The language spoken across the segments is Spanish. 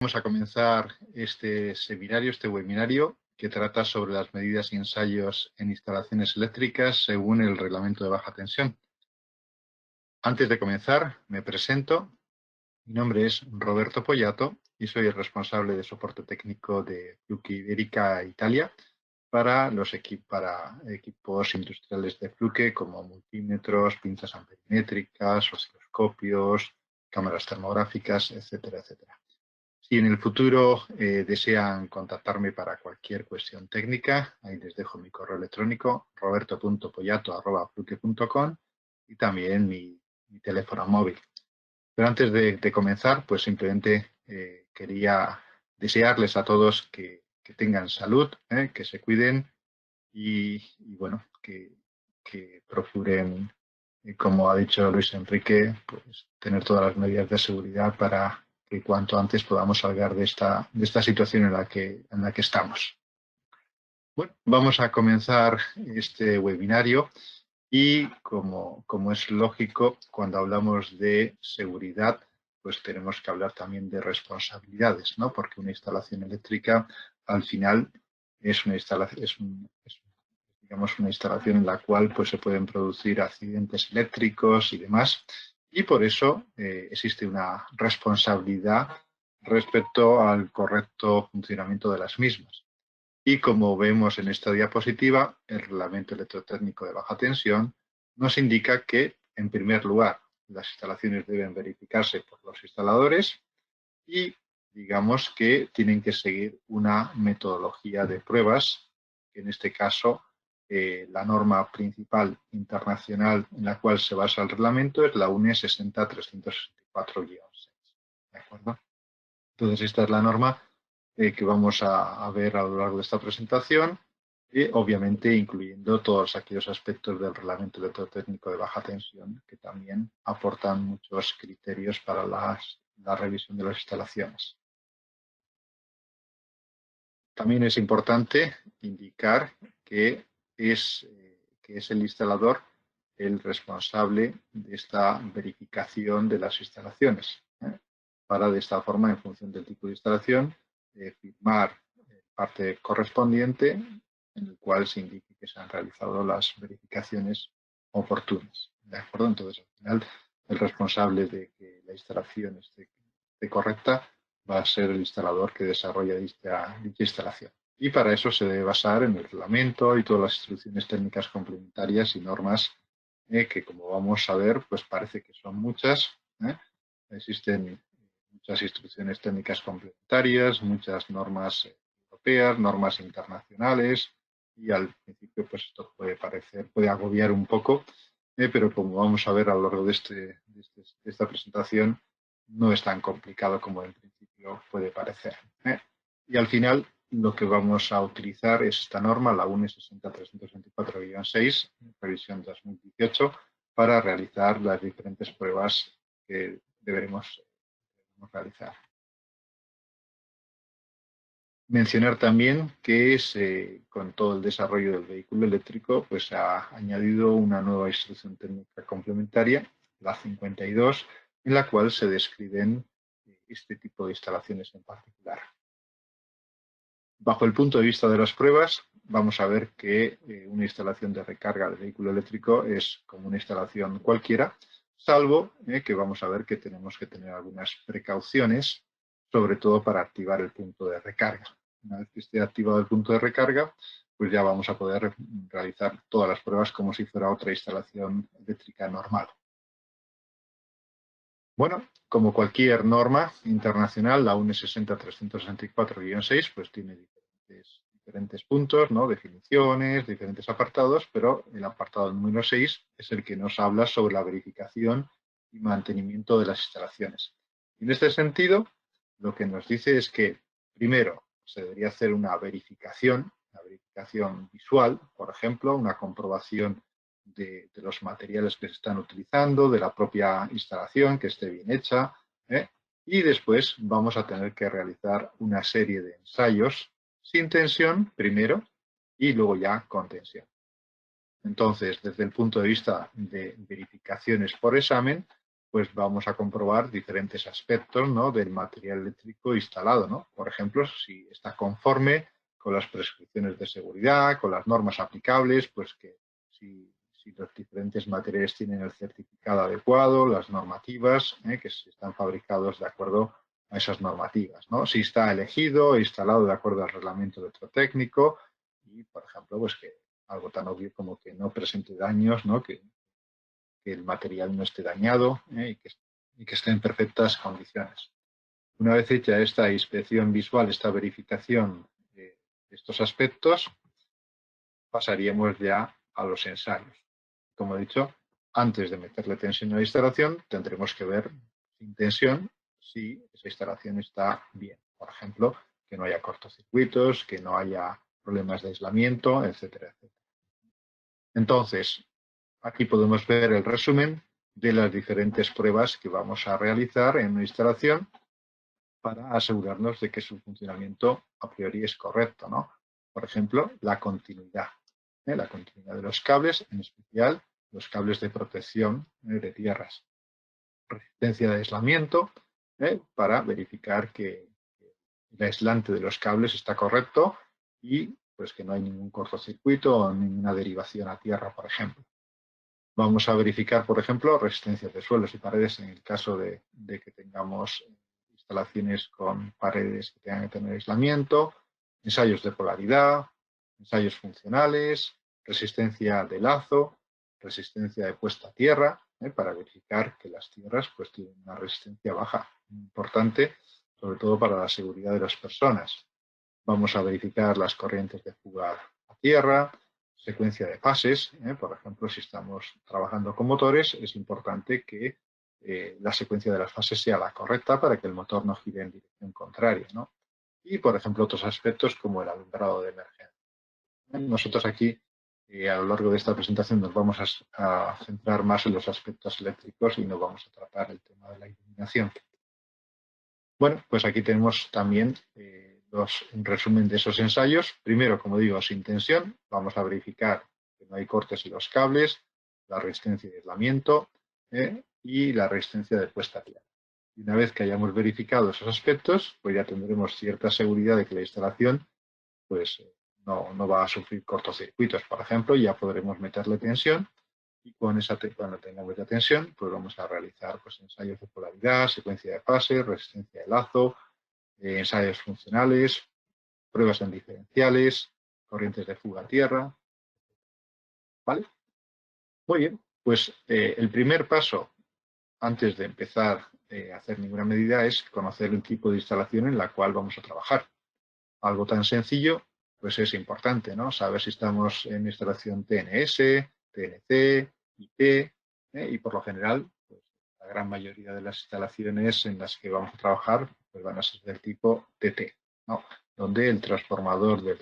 Vamos a comenzar este seminario, este webinario, que trata sobre las medidas y ensayos en instalaciones eléctricas según el reglamento de baja tensión. Antes de comenzar, me presento. Mi nombre es Roberto Pollato y soy el responsable de soporte técnico de Fluke Ibérica Italia para equipos industriales de Fluke como multímetros, pinzas amperimétricas, osciloscopios, cámaras termográficas, etcétera, etcétera. Si en el futuro desean contactarme para cualquier cuestión técnica, ahí les dejo mi correo electrónico roberto.pollato@fluke.com y también mi teléfono móvil. Pero antes de comenzar, pues simplemente quería desearles a todos que tengan salud, que se cuiden y bueno, que procuren, como ha dicho Luis Enrique, pues tener todas las medidas de seguridad para que cuanto antes podamos salir de esta situación en la que estamos. Bueno, vamos a comenzar este webinario y como es lógico, cuando hablamos de seguridad, pues tenemos que hablar también de responsabilidades, ¿no? Porque una instalación eléctrica al final es una instalación, digamos, una instalación en la cual pues, se pueden producir accidentes eléctricos y demás. Y por eso existe una responsabilidad respecto al correcto funcionamiento de las mismas. Y como vemos en esta diapositiva, el reglamento electrotécnico de baja tensión nos indica que, en primer lugar, las instalaciones deben verificarse por los instaladores y digamos que tienen que seguir una metodología de pruebas, que en este caso la norma principal internacional en la cual se basa el reglamento es la UNE 60364-6. ¿De acuerdo? Entonces, esta es la norma que vamos a ver a lo largo de esta presentación, y obviamente incluyendo todos aquellos aspectos del reglamento electrotécnico de baja tensión que también aportan muchos criterios para la revisión de las instalaciones. También es importante indicar que es el instalador el responsable de esta verificación de las instalaciones, para de esta forma, en función del tipo de instalación, firmar parte correspondiente en el cual se indique que se han realizado las verificaciones oportunas. ¿De acuerdo? Entonces, al final, el responsable de que la instalación esté correcta va a ser el instalador que desarrolla dicha instalación. Y para eso se debe basar en el reglamento y todas las instrucciones técnicas complementarias y normas que, como vamos a ver, pues parece que son muchas. Existen muchas instrucciones técnicas complementarias, muchas normas europeas, normas internacionales, y al principio pues esto puede agobiar un poco, pero como vamos a ver a lo largo de esta presentación, no es tan complicado como en principio puede parecer. Y al final lo que vamos a utilizar es esta norma, la UNE 60324-6, revisión 2018, para realizar las diferentes pruebas que deberemos realizar. Mencionar también que con todo el desarrollo del vehículo eléctrico, pues se ha añadido una nueva instrucción técnica complementaria, la 52, en la cual se describen este tipo de instalaciones en particular. Bajo el punto de vista de las pruebas, vamos a ver que una instalación de recarga de vehículo eléctrico es como una instalación cualquiera, salvo que vamos a ver que tenemos que tener algunas precauciones, sobre todo para activar el punto de recarga. Una vez que esté activado el punto de recarga, pues ya vamos a poder realizar todas las pruebas como si fuera otra instalación eléctrica normal. Bueno, como cualquier norma internacional, la UNE 60364-6 pues tiene diferentes puntos, ¿no? Definiciones, diferentes apartados, pero el apartado número 6 es el que nos habla sobre la verificación y mantenimiento de las instalaciones. Y en este sentido, lo que nos dice es que, primero, se debería hacer una verificación visual, por ejemplo, una comprobación de los materiales que se están utilizando, de la propia instalación, que esté bien hecha, y después vamos a tener que realizar una serie de ensayos sin tensión primero y luego ya con tensión. Entonces, desde el punto de vista de verificaciones por examen, pues vamos a comprobar diferentes aspectos, ¿no?, del material eléctrico instalado, ¿no? Por ejemplo, si está conforme con las prescripciones de seguridad, con las normas aplicables, pues que si los diferentes materiales tienen el certificado adecuado, las normativas, que si están fabricados de acuerdo a esas normativas, ¿no? Si está elegido e instalado de acuerdo al reglamento electrotécnico y, por ejemplo, pues que algo tan obvio como que no presente daños, ¿no?, que el material no esté dañado, y que esté en perfectas condiciones. Una vez hecha esta inspección visual, esta verificación de estos aspectos, pasaríamos ya a los ensayos. Como he dicho, antes de meterle tensión a la instalación, tendremos que ver sin tensión si esa instalación está bien. Por ejemplo, que no haya cortocircuitos, que no haya problemas de aislamiento, etcétera, etcétera. Entonces, aquí podemos ver el resumen de las diferentes pruebas que vamos a realizar en una instalación para asegurarnos de que su funcionamiento a priori es correcto, ¿no? Por ejemplo, la continuidad. La continuidad de los cables, en especial los cables de protección de tierras. Resistencia de aislamiento, para verificar que el aislante de los cables está correcto y pues que no hay ningún cortocircuito o ninguna derivación a tierra, por ejemplo. Vamos a verificar, por ejemplo, resistencias de suelos y paredes en el caso de que tengamos instalaciones con paredes que tengan que tener aislamiento, ensayos de polaridad, ensayos funcionales, resistencia de lazo, resistencia de puesta a tierra, para verificar que las tierras pues, tienen una resistencia baja, muy importante, sobre todo para la seguridad de las personas. Vamos a verificar las corrientes de fuga a tierra, secuencia de fases. Por ejemplo, si estamos trabajando con motores, es importante que la secuencia de las fases sea la correcta para que el motor no gire en dirección contraria, ¿no? Y, por ejemplo, otros aspectos como el alumbrado de emergencia. Nosotros aquí, a lo largo de esta presentación, nos vamos a centrar más en los aspectos eléctricos y no vamos a tratar el tema de la iluminación. Bueno, pues aquí tenemos también un resumen de esos ensayos. Primero, como digo, sin tensión, vamos a verificar que no hay cortes en los cables, la resistencia de aislamiento y la resistencia de puesta a tierra. Y una vez que hayamos verificado esos aspectos, pues ya tendremos cierta seguridad de que la instalación pues, no va a sufrir cortocircuitos, por ejemplo, y ya podremos meterle tensión. Y cuando tengamos ya tensión, pues vamos a realizar pues, ensayos de polaridad, secuencia de fase, resistencia de lazo, ensayos funcionales, pruebas en diferenciales, corrientes de fuga a tierra. ¿Vale? Muy bien, pues el primer paso antes de empezar a hacer ninguna medida es conocer el tipo de instalación en la cual vamos a trabajar. Algo tan sencillo, pues es importante, ¿no? Saber si estamos en instalación TNS, TNC, IP, y por lo general, pues, la gran mayoría de las instalaciones en las que vamos a trabajar pues van a ser del tipo TT, ¿no? Donde el transformador del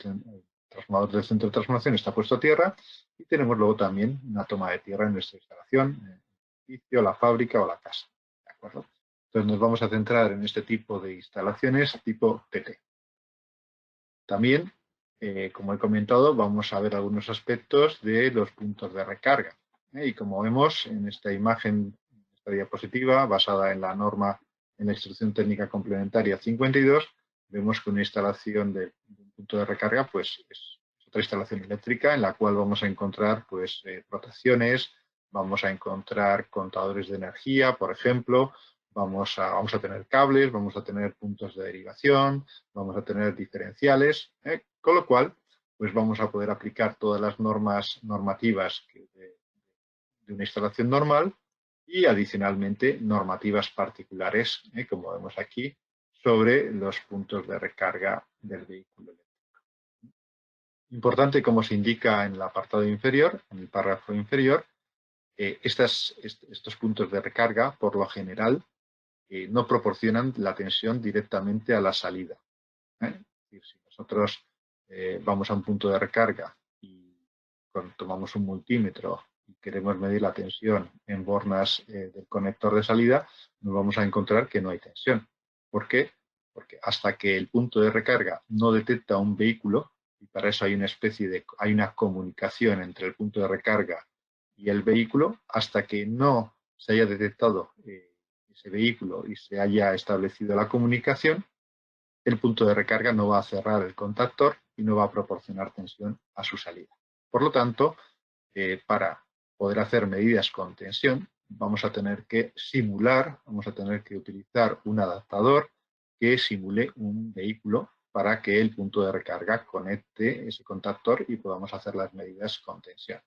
centro de transformación está puesto a tierra y tenemos luego también una toma de tierra en nuestra instalación, en el edificio, la fábrica o la casa, ¿de acuerdo? Entonces nos vamos a centrar en este tipo de instalaciones tipo TT. También, como he comentado, vamos a ver algunos aspectos de los puntos de recarga. Y como vemos en esta imagen, en esta diapositiva, basada en la norma en la Instrucción Técnica Complementaria 52, vemos que una instalación de un punto de recarga pues, es otra instalación eléctrica en la cual vamos a encontrar pues, protecciones, vamos a encontrar contadores de energía, por ejemplo, vamos a tener cables, vamos a tener puntos de derivación, vamos a tener diferenciales, con lo cual pues vamos a poder aplicar todas las normas normativas de una instalación normal y adicionalmente normativas particulares, como vemos aquí, sobre los puntos de recarga del vehículo eléctrico. Importante, como se indica en el apartado inferior, en el párrafo inferior, estos puntos de recarga, por lo general, no proporcionan la tensión directamente a la salida. Es decir, si nosotros vamos a un punto de recarga y tomamos un multímetro y queremos medir la tensión en bornas del conector de salida, nos vamos a encontrar que no hay tensión. ¿Por qué? Porque hasta que el punto de recarga no detecta un vehículo, y para eso hay una comunicación entre el punto de recarga y el vehículo, hasta que no se haya detectado ese vehículo y se haya establecido la comunicación, el punto de recarga no va a cerrar el contactor y no va a proporcionar tensión a su salida. Por lo tanto, para poder hacer medidas con tensión, vamos a tener que simular, vamos a tener que utilizar un adaptador que simule un vehículo para que el punto de recarga conecte ese contactor y podamos hacer las medidas con tensión.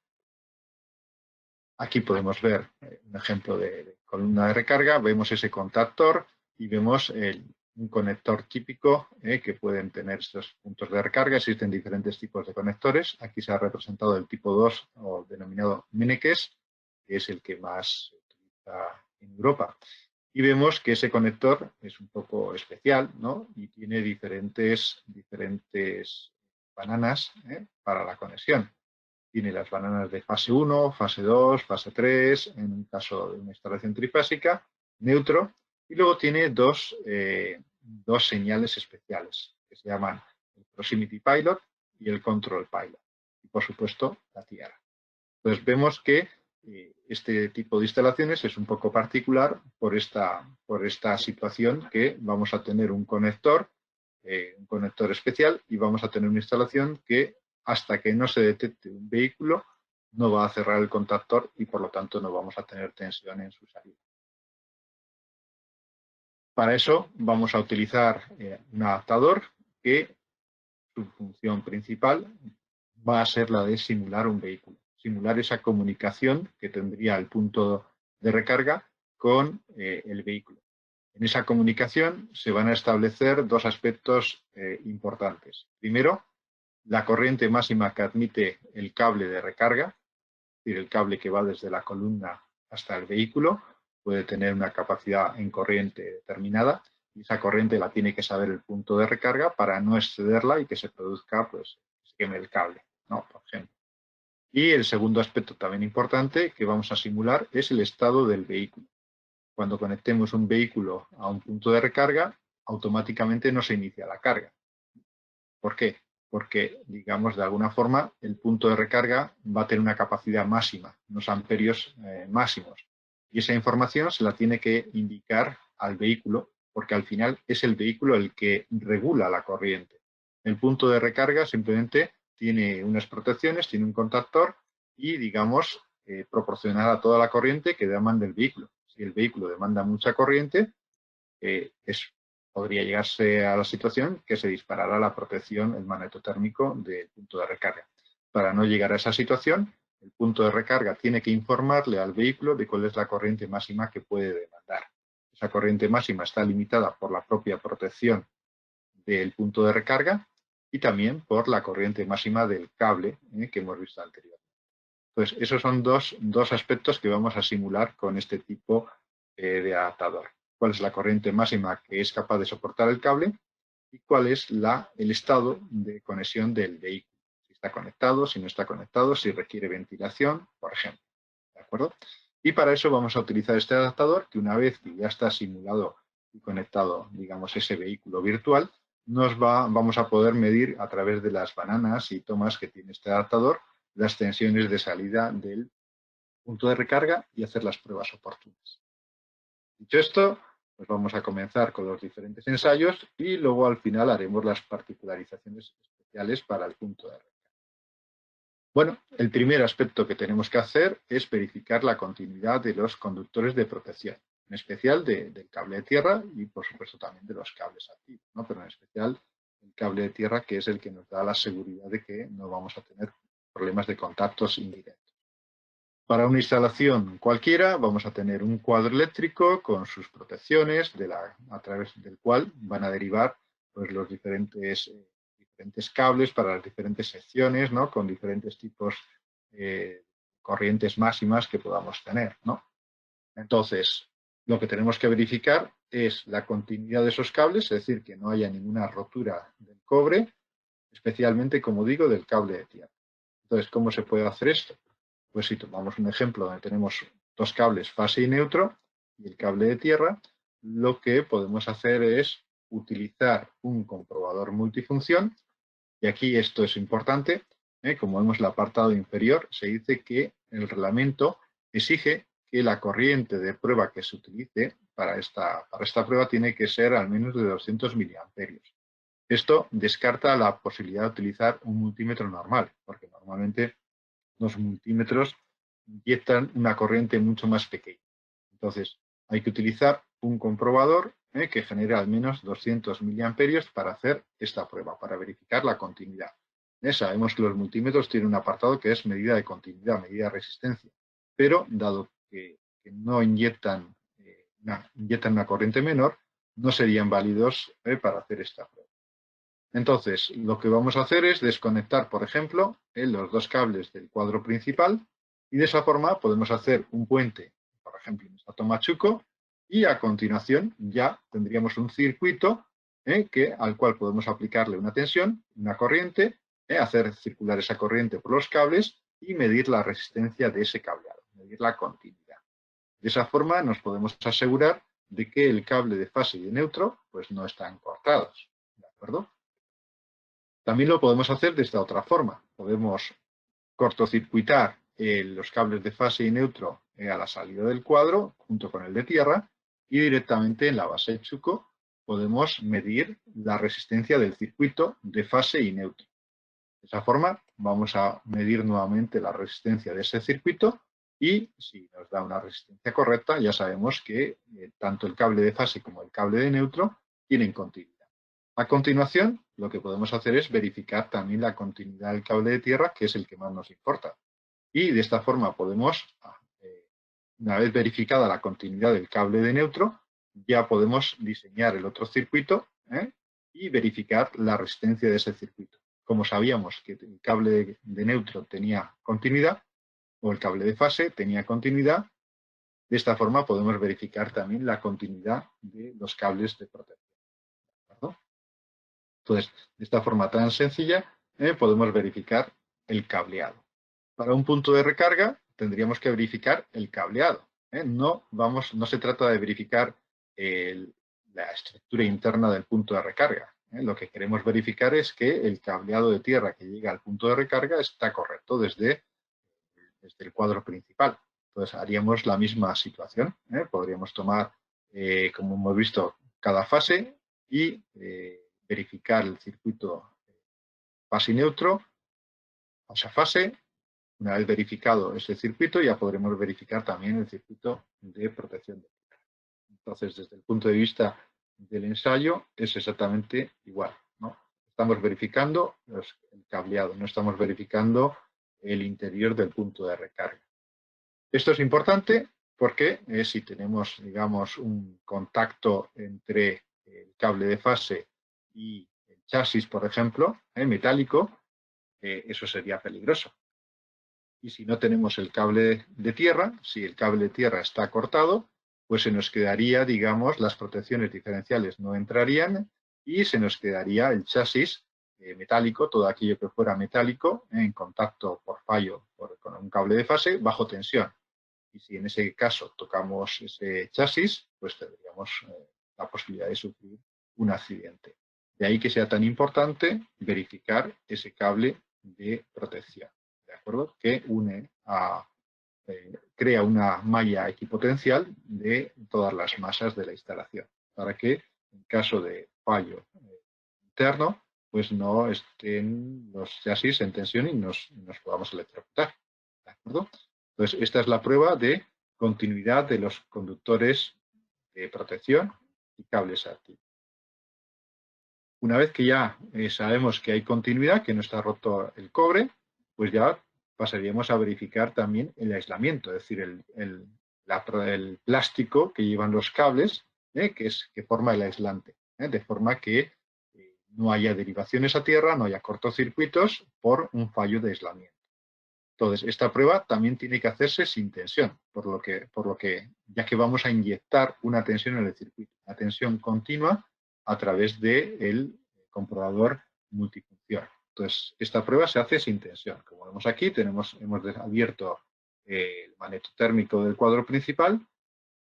Aquí podemos ver un ejemplo de columna de recarga, vemos ese contactor y vemos un conector típico que pueden tener estos puntos de recarga. Existen diferentes tipos de conectores. Aquí se ha representado el tipo 2 o denominado Mennekes, que es el que más se utiliza en Europa. Y vemos que ese conector es un poco especial, ¿no? Y tiene diferentes bananas para la conexión. Tiene las bananas de fase 1, fase 2, fase 3, en un caso de una instalación trifásica, neutro, y luego tiene dos señales especiales que se llaman el Proximity Pilot y el Control Pilot. Y por supuesto, la tiara. Entonces vemos que este tipo de instalaciones es un poco particular por esta situación que vamos a tener un conector especial y vamos a tener una instalación que hasta que no se detecte un vehículo no va a cerrar el contactor y por lo tanto no vamos a tener tensión en su salida. Para eso vamos a utilizar un adaptador que su función principal va a ser la de simular un vehículo, simular esa comunicación que tendría el punto de recarga con el vehículo. En esa comunicación se van a establecer dos aspectos importantes. Primero, la corriente máxima que admite el cable de recarga, es decir, el cable que va desde la columna hasta el vehículo, puede tener una capacidad en corriente determinada y esa corriente la tiene que saber el punto de recarga para no excederla y que se produzca, pues, se queme el cable, ¿no? Por ejemplo. Y el segundo aspecto también importante que vamos a simular es el estado del vehículo. Cuando conectemos un vehículo a un punto de recarga, automáticamente no se inicia la carga. ¿Por qué? Porque, digamos, de alguna forma, el punto de recarga va a tener una capacidad máxima, unos amperios máximos. Y esa información se la tiene que indicar al vehículo, porque al final es el vehículo el que regula la corriente. El punto de recarga simplemente tiene unas protecciones, tiene un contactor y, digamos, proporcionará toda la corriente que demanda el vehículo. Si el vehículo demanda mucha corriente, podría llegarse a la situación que se disparara la protección, el magnetotérmico del punto de recarga. Para no llegar a esa situación, el punto de recarga tiene que informarle al vehículo de cuál es la corriente máxima que puede demandar. Esa corriente máxima está limitada por la propia protección del punto de recarga y también por la corriente máxima del cable que hemos visto anteriormente. Entonces, esos son dos aspectos que vamos a simular con este tipo de adaptador. Cuál es la corriente máxima que es capaz de soportar el cable y cuál es el estado de conexión del vehículo. Si está conectado, si no está conectado, si requiere ventilación, por ejemplo. ¿De acuerdo? Y para eso vamos a utilizar este adaptador que una vez que ya está simulado y conectado, digamos, ese vehículo virtual, vamos a poder medir a través de las bananas y tomas que tiene este adaptador las tensiones de salida del punto de recarga y hacer las pruebas oportunas. Dicho esto, pues vamos a comenzar con los diferentes ensayos y luego al final haremos las particularizaciones especiales para el punto de recarga. Bueno, el primer aspecto que tenemos que hacer es verificar la continuidad de los conductores de protección, en especial del cable de tierra y por supuesto también de los cables activos, ¿no? Pero en especial el cable de tierra, que es el que nos da la seguridad de que no vamos a tener problemas de contactos indirectos. Para una instalación cualquiera vamos a tener un cuadro eléctrico con sus protecciones a través del cual van a derivar pues, los diferentes cables para las diferentes secciones, ¿no? Con diferentes tipos de corrientes máximas que podamos tener, ¿no? Entonces, lo que tenemos que verificar es la continuidad de esos cables, es decir, que no haya ninguna rotura del cobre, especialmente, como digo, del cable de tierra. Entonces, ¿cómo se puede hacer esto? Pues si tomamos un ejemplo donde tenemos dos cables fase y neutro y el cable de tierra, lo que podemos hacer es utilizar un comprobador multifunción y aquí esto es importante, como vemos en el apartado inferior, se dice que el reglamento exige que la corriente de prueba que se utilice para esta prueba tiene que ser al menos de 200 miliamperios. Esto descarta la posibilidad de utilizar un multímetro normal, porque normalmente los multímetros inyectan una corriente mucho más pequeña. Entonces, hay que utilizar un comprobador que genere al menos 200 miliamperios para hacer esta prueba, para verificar la continuidad. Sabemos que los multímetros tienen un apartado que es medida de continuidad, medida de resistencia, pero dado que no inyectan una corriente menor, no serían válidos para hacer esta prueba. Entonces, lo que vamos a hacer es desconectar, por ejemplo, los dos cables del cuadro principal y de esa forma podemos hacer un puente, por ejemplo, en esta toma Chuco, y a continuación ya tendríamos un circuito al cual podemos aplicarle una tensión, una corriente, hacer circular esa corriente por los cables y medir la resistencia de ese cableado, medir la continuidad. De esa forma nos podemos asegurar de que el cable de fase y de neutro pues no están cortados, ¿de acuerdo? También lo podemos hacer de esta otra forma. Podemos cortocircuitar los cables de fase y neutro a la salida del cuadro junto con el de tierra y directamente en la base de Chuco podemos medir la resistencia del circuito de fase y neutro. De esa forma vamos a medir nuevamente la resistencia de ese circuito y si nos da una resistencia correcta ya sabemos que tanto el cable de fase como el cable de neutro tienen continuidad. A continuación, lo que podemos hacer es verificar también la continuidad del cable de tierra, que es el que más nos importa. Y de esta forma podemos, una vez verificada la continuidad del cable de neutro, ya podemos diseñar el otro circuito y verificar la resistencia de ese circuito. Como sabíamos que el cable de neutro tenía continuidad, o el cable de fase tenía continuidad, de esta forma podemos verificar también la continuidad de los cables de protección. ¿De acuerdo? Entonces, de esta forma tan sencilla, podemos verificar el cableado. Para un punto de recarga, tendríamos que verificar el cableado. No se trata de verificar la estructura interna del punto de recarga. Lo que queremos verificar es que el cableado de tierra que llega al punto de recarga está correcto desde el cuadro principal. Entonces, haríamos la misma situación. Podríamos tomar, como hemos visto, cada fase y verificar el circuito fase y neutro, fase a fase. Una vez verificado ese circuito, ya podremos verificar también el circuito de protección de tierra. Entonces, desde el punto de vista del ensayo, es exactamente igual, ¿no? Estamos verificando el cableado, no estamos verificando el interior del punto de recarga. Esto es importante porque si tenemos, digamos, un contacto entre el cable de fase y el chasis, por ejemplo, metálico, eso sería peligroso. Y si no tenemos el cable de tierra, si el cable de tierra está cortado, pues se nos quedaría, digamos, las protecciones diferenciales no entrarían y se nos quedaría el chasis metálico, todo aquello que fuera metálico, en contacto por fallo con un cable de fase bajo tensión. Y si en ese caso tocamos ese chasis, pues tendríamos la posibilidad de sufrir un accidente. De ahí que sea tan importante verificar ese cable de protección, ¿de acuerdo? Que crea una malla equipotencial de todas las masas de la instalación, para que en caso de fallo interno, pues no estén los chasis en tensión y nos podamos electrocutar, ¿de acuerdo? Entonces, esta es la prueba de continuidad de los conductores de protección y cables activos. Una vez que ya sabemos que hay continuidad, que no está roto el cobre, pues ya pasaríamos a verificar también el aislamiento, es decir, el plástico que llevan los cables, que forma el aislante, de forma que no haya derivaciones a tierra, no haya cortocircuitos por un fallo de aislamiento. Entonces, esta prueba también tiene que hacerse sin tensión, por lo que ya que vamos a inyectar una tensión en el circuito, una tensión continua a través del comprobador multifunción. Entonces, esta prueba se hace sin tensión. Como vemos aquí, hemos abierto el magnetotérmico del cuadro principal.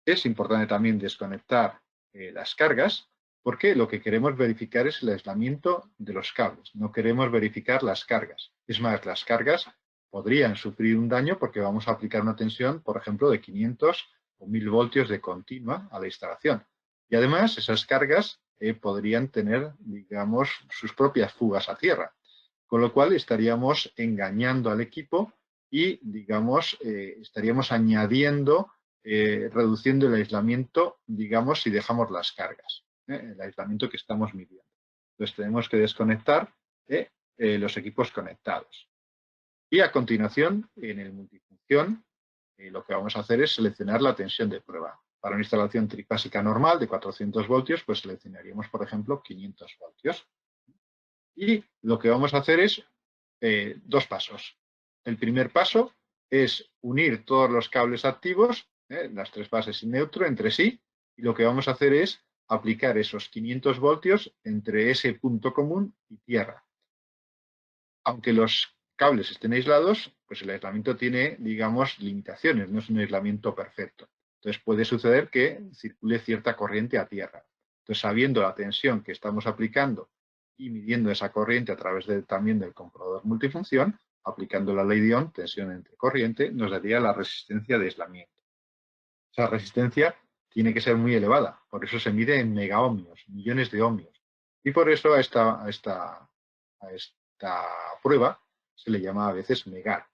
Es importante también desconectar las cargas, porque lo que queremos verificar es el aislamiento de los cables. No queremos verificar las cargas. Es más, las cargas podrían sufrir un daño porque vamos a aplicar una tensión, por ejemplo, de 500 o 1000 voltios de continua a la instalación. Y además, esas cargas podrían tener, digamos, sus propias fugas a tierra, con lo cual estaríamos engañando al equipo y, digamos, estaríamos añadiendo, reduciendo el aislamiento, digamos, si dejamos las cargas, el aislamiento que estamos midiendo. Entonces tenemos que desconectar los equipos conectados. Y a continuación, en el multifunción, lo que vamos a hacer es seleccionar la tensión de prueba. Para una instalación trifásica normal de 400 voltios, pues seleccionaríamos, por ejemplo, 500 voltios. Y lo que vamos a hacer es dos pasos. El primer paso es unir todos los cables activos, las tres bases y neutro, entre sí, y lo que vamos a hacer es aplicar esos 500 voltios entre ese punto común y tierra. Aunque los cables estén aislados, pues el aislamiento tiene, digamos, limitaciones, no es un aislamiento perfecto. Entonces puede suceder que circule cierta corriente a tierra. Entonces, sabiendo la tensión que estamos aplicando y midiendo esa corriente a través también del comprobador multifunción, aplicando la ley de Ohm, tensión entre corriente, nos daría la resistencia de aislamiento. Esa resistencia tiene que ser muy elevada, por eso se mide en megaohmios, millones de ohmios. Y por eso a esta prueba se le llama a veces megar.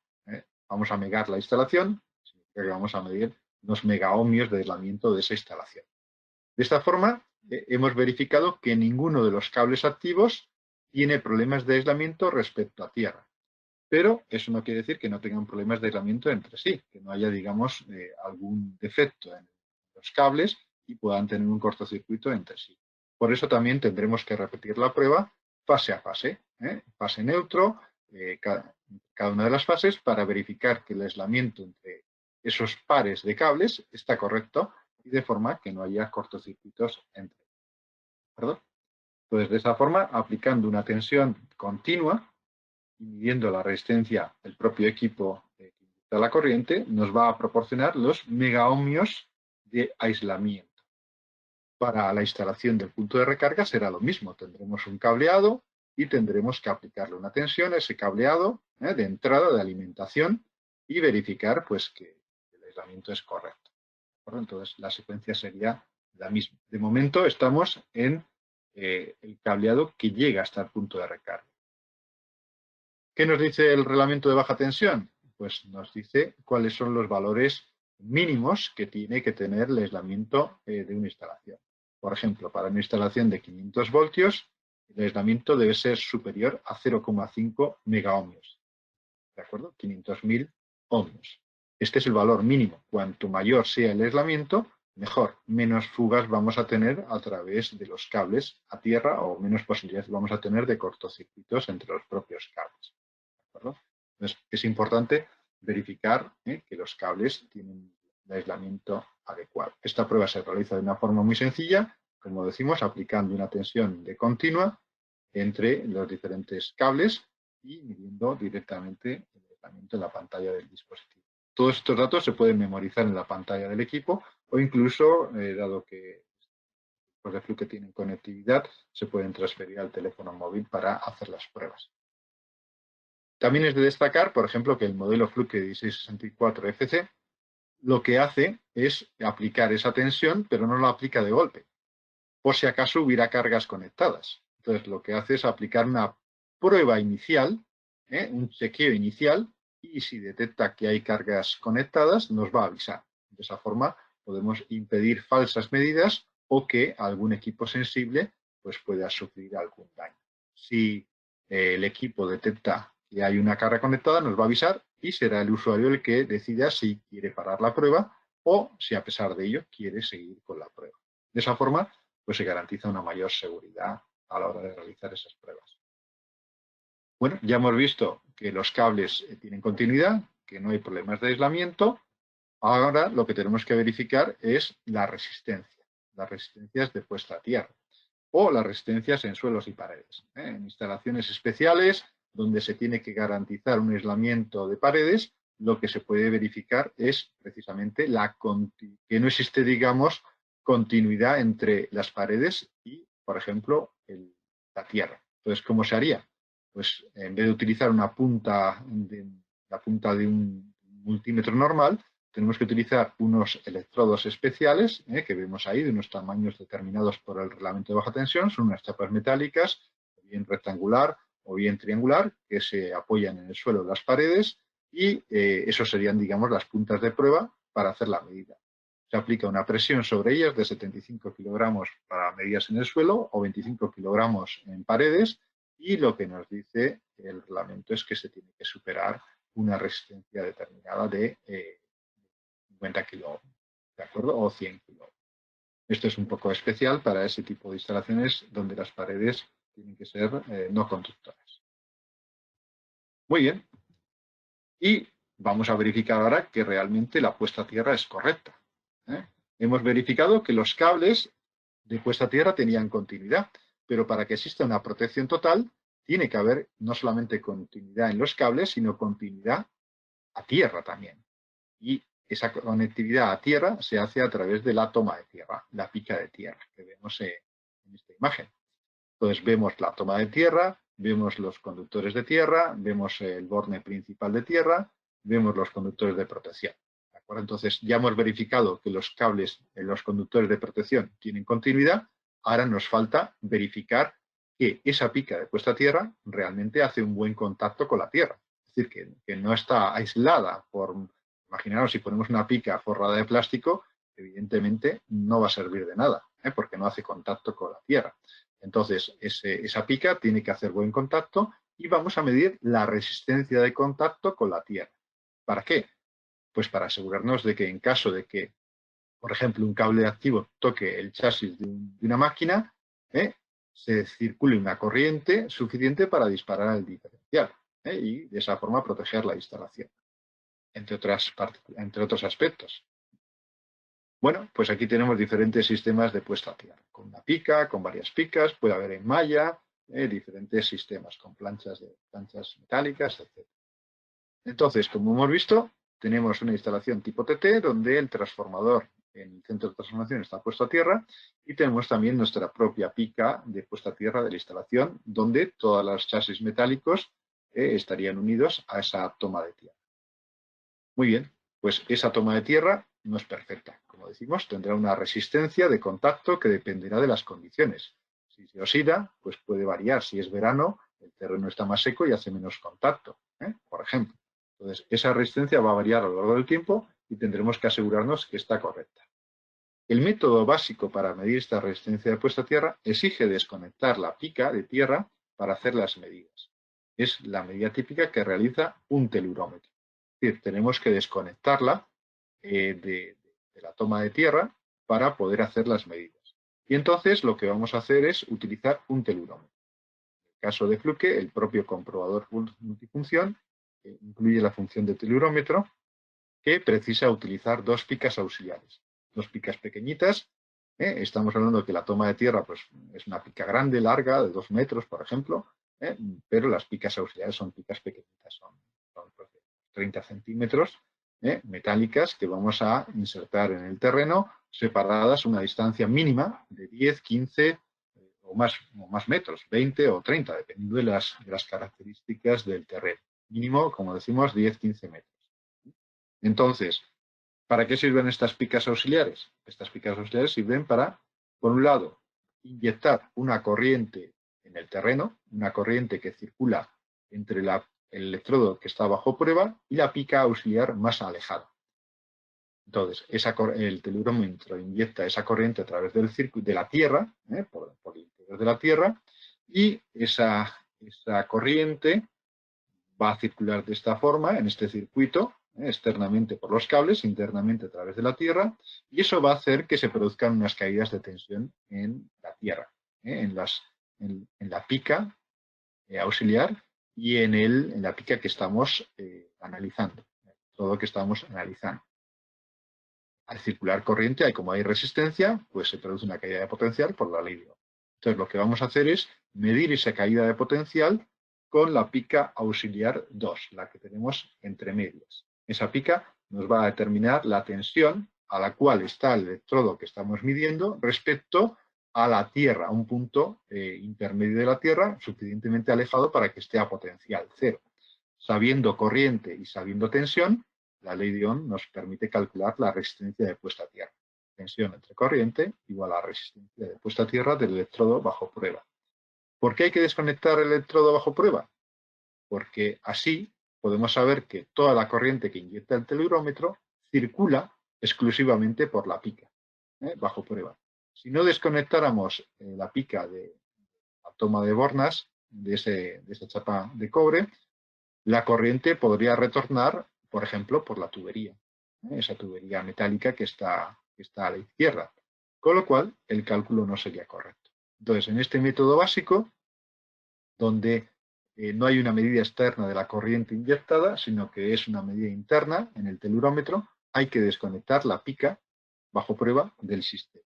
Vamos a megar la instalación, significa que vamos a medir unos megaohmios de aislamiento de esa instalación. De esta forma, hemos verificado que ninguno de los cables activos tiene problemas de aislamiento respecto a tierra. Pero eso no quiere decir que no tengan problemas de aislamiento entre sí, que no haya, digamos, algún defecto en los cables y puedan tener un cortocircuito entre sí. Por eso también tendremos que repetir la prueba fase a fase, fase neutro, cada una de las fases, para verificar que el aislamiento entre esos pares de cables está correcto y de forma que no haya cortocircuitos entre ellos. ¿Perdón? Entonces, de esa forma, aplicando una tensión continua y midiendo la resistencia del propio equipo que inyecta la corriente, nos va a proporcionar los megaohmios de aislamiento. Para la instalación del punto de recarga será lo mismo. Tendremos un cableado y tendremos que aplicarle una tensión a ese cableado de entrada, de alimentación, y verificar pues, que el aislamiento es correcto. Entonces, la secuencia sería la misma. De momento estamos en el cableado que llega hasta el punto de recarga. ¿Qué nos dice el reglamento de baja tensión? Pues nos dice cuáles son los valores mínimos que tiene que tener el aislamiento de una instalación. Por ejemplo, para una instalación de 500 voltios, el aislamiento debe ser superior a 0,5 megaohmios. ¿De acuerdo? 500.000 ohmios. Este es el valor mínimo. Cuanto mayor sea el aislamiento, mejor. Menos fugas vamos a tener a través de los cables a tierra o menos posibilidades vamos a tener de cortocircuitos entre los propios cables. Entonces, es importante verificar que los cables tienen el aislamiento adecuado. Esta prueba se realiza de una forma muy sencilla, como decimos, aplicando una tensión de continua entre los diferentes cables y midiendo directamente el aislamiento en la pantalla del dispositivo. Todos estos datos se pueden memorizar en la pantalla del equipo o incluso, dado que los de Fluke tienen conectividad, se pueden transferir al teléfono móvil para hacer las pruebas. También es de destacar, por ejemplo, que el modelo Fluke 1664FC lo que hace es aplicar esa tensión, pero no la aplica de golpe, por si acaso hubiera cargas conectadas. Entonces, lo que hace es aplicar una prueba inicial, un chequeo inicial, y si detecta que hay cargas conectadas, nos va a avisar. De esa forma, podemos impedir falsas medidas o que algún equipo sensible pues, pueda sufrir algún daño. Si el equipo detecta que hay una carga conectada, nos va a avisar y será el usuario el que decida si quiere parar la prueba o si a pesar de ello quiere seguir con la prueba. De esa forma, pues se garantiza una mayor seguridad a la hora de realizar esas pruebas. Bueno, ya hemos visto que los cables tienen continuidad, que no hay problemas de aislamiento. Ahora lo que tenemos que verificar es la resistencia, las resistencias de puesta a tierra o las resistencias en suelos y paredes. En instalaciones especiales, donde se tiene que garantizar un aislamiento de paredes, lo que se puede verificar es precisamente que no existe, digamos, continuidad entre las paredes y, por ejemplo, la tierra. Entonces, ¿cómo se haría? Pues en vez de utilizar una punta de la punta de un multímetro normal, tenemos que utilizar unos electrodos especiales, que vemos ahí, de unos tamaños determinados por el reglamento de baja tensión. Son unas chapas metálicas, bien rectangular o bien triangular, que se apoyan en el suelo de las paredes, y esos serían, digamos, las puntas de prueba para hacer la medida. Se aplica una presión sobre ellas de 75 kilogramos para medidas en el suelo o 25 kilogramos en paredes, y lo que nos dice el reglamento es que se tiene que superar una resistencia determinada de 50 kiloohms, ¿de acuerdo? O 100 kiloohms. Esto es un poco especial para ese tipo de instalaciones donde las paredes tienen que ser no conductoras. Muy bien. Y vamos a verificar ahora que realmente la puesta a tierra es correcta. Hemos verificado que los cables de puesta a tierra tenían continuidad, pero para que exista una protección total tiene que haber no solamente continuidad en los cables, sino continuidad a tierra también. Y esa conectividad a tierra se hace a través de la toma de tierra, la pica de tierra, que vemos en esta imagen. Entonces vemos la toma de tierra, vemos los conductores de tierra, vemos el borne principal de tierra, vemos los conductores de protección. ¿De acuerdo? Entonces ya hemos verificado que los cables en los conductores de protección tienen continuidad. Ahora nos falta verificar que esa pica de puesta a tierra realmente hace un buen contacto con la tierra. Es decir, que no está aislada por... Imaginaros, si ponemos una pica forrada de plástico, evidentemente no va a servir de nada, porque no hace contacto con la tierra. Entonces, esa pica tiene que hacer buen contacto y vamos a medir la resistencia de contacto con la tierra. ¿Para qué? Pues para asegurarnos de que en caso de que, por ejemplo, un cable activo toque el chasis de una máquina, se circule una corriente suficiente para disparar el diferencial y de esa forma proteger la instalación, entre otros aspectos. Bueno, pues aquí tenemos diferentes sistemas de puesta a tierra, con una pica, con varias picas, puede haber en malla, diferentes sistemas, con planchas metálicas, etc. Entonces, como hemos visto, tenemos una instalación tipo TT, donde el transformador en el centro de transformación está puesto a tierra, y tenemos también nuestra propia pica de puesta a tierra de la instalación, donde todos los chasis metálicos estarían unidos a esa toma de tierra. Muy bien, pues esa toma de tierra no es perfecta. Como decimos, tendrá una resistencia de contacto que dependerá de las condiciones. Si se oxida, pues puede variar. Si es verano, el terreno está más seco y hace menos contacto, por ejemplo. Entonces, esa resistencia va a variar a lo largo del tiempo y tendremos que asegurarnos que está correcta. El método básico para medir esta resistencia de puesta a tierra exige desconectar la pica de tierra para hacer las medidas. Es la medida típica que realiza un telurómetro. Es decir, tenemos que desconectarla de la toma de tierra para poder hacer las medidas. Y entonces lo que vamos a hacer es utilizar un telurómetro. En el caso de Fluke, el propio comprobador multifunción incluye la función de telurómetro, que precisa utilizar dos picas auxiliares. Dos picas pequeñitas. Estamos hablando de que la toma de tierra pues, es una pica grande, larga, de 2 metros, por ejemplo, pero las picas auxiliares son picas pequeñitas, son pues, 30 centímetros, metálicas, que vamos a insertar en el terreno, separadas a una distancia mínima de 10, 15 o más metros, 20 o 30, dependiendo de las características del terreno. Mínimo, como decimos, 10, 15 metros. Entonces, ¿para qué sirven estas picas auxiliares? Estas picas auxiliares sirven para, por un lado, inyectar una corriente en el terreno, una corriente que circula entre el electrodo que está bajo prueba y la pica auxiliar más alejada. Entonces, el telurómetro inyecta esa corriente a través del circuito de la Tierra, por el interior de la Tierra, y esa corriente va a circular de esta forma, en este circuito, externamente por los cables, internamente a través de la Tierra, y eso va a hacer que se produzcan unas caídas de tensión en la Tierra, en la pica auxiliar y en la pica que estamos analizando, todo lo que estamos analizando. Al circular corriente, como hay resistencia, pues se produce una caída de potencial por la ley de Ohm. Entonces, lo que vamos a hacer es medir esa caída de potencial con la pica auxiliar 2, la que tenemos entre medias. Esa pica nos va a determinar la tensión a la cual está el electrodo que estamos midiendo respecto a la Tierra, un punto intermedio de la Tierra suficientemente alejado para que esté a potencial cero. Sabiendo corriente y sabiendo tensión, la ley de Ohm nos permite calcular la resistencia de puesta a tierra. Tensión entre corriente igual a resistencia de puesta a tierra del electrodo bajo prueba. ¿Por qué hay que desconectar el electrodo bajo prueba? Porque así podemos saber que toda la corriente que inyecta el telurómetro circula exclusivamente por la pica, bajo prueba. Si no desconectáramos la pica de la toma de bornas de esa chapa de cobre, la corriente podría retornar, por ejemplo, por la tubería, esa tubería metálica que está a la izquierda, con lo cual el cálculo no sería correcto. Entonces, en este método básico, donde no hay una medida externa de la corriente inyectada, sino que es una medida interna en el telurómetro, hay que desconectar la pica bajo prueba del sistema.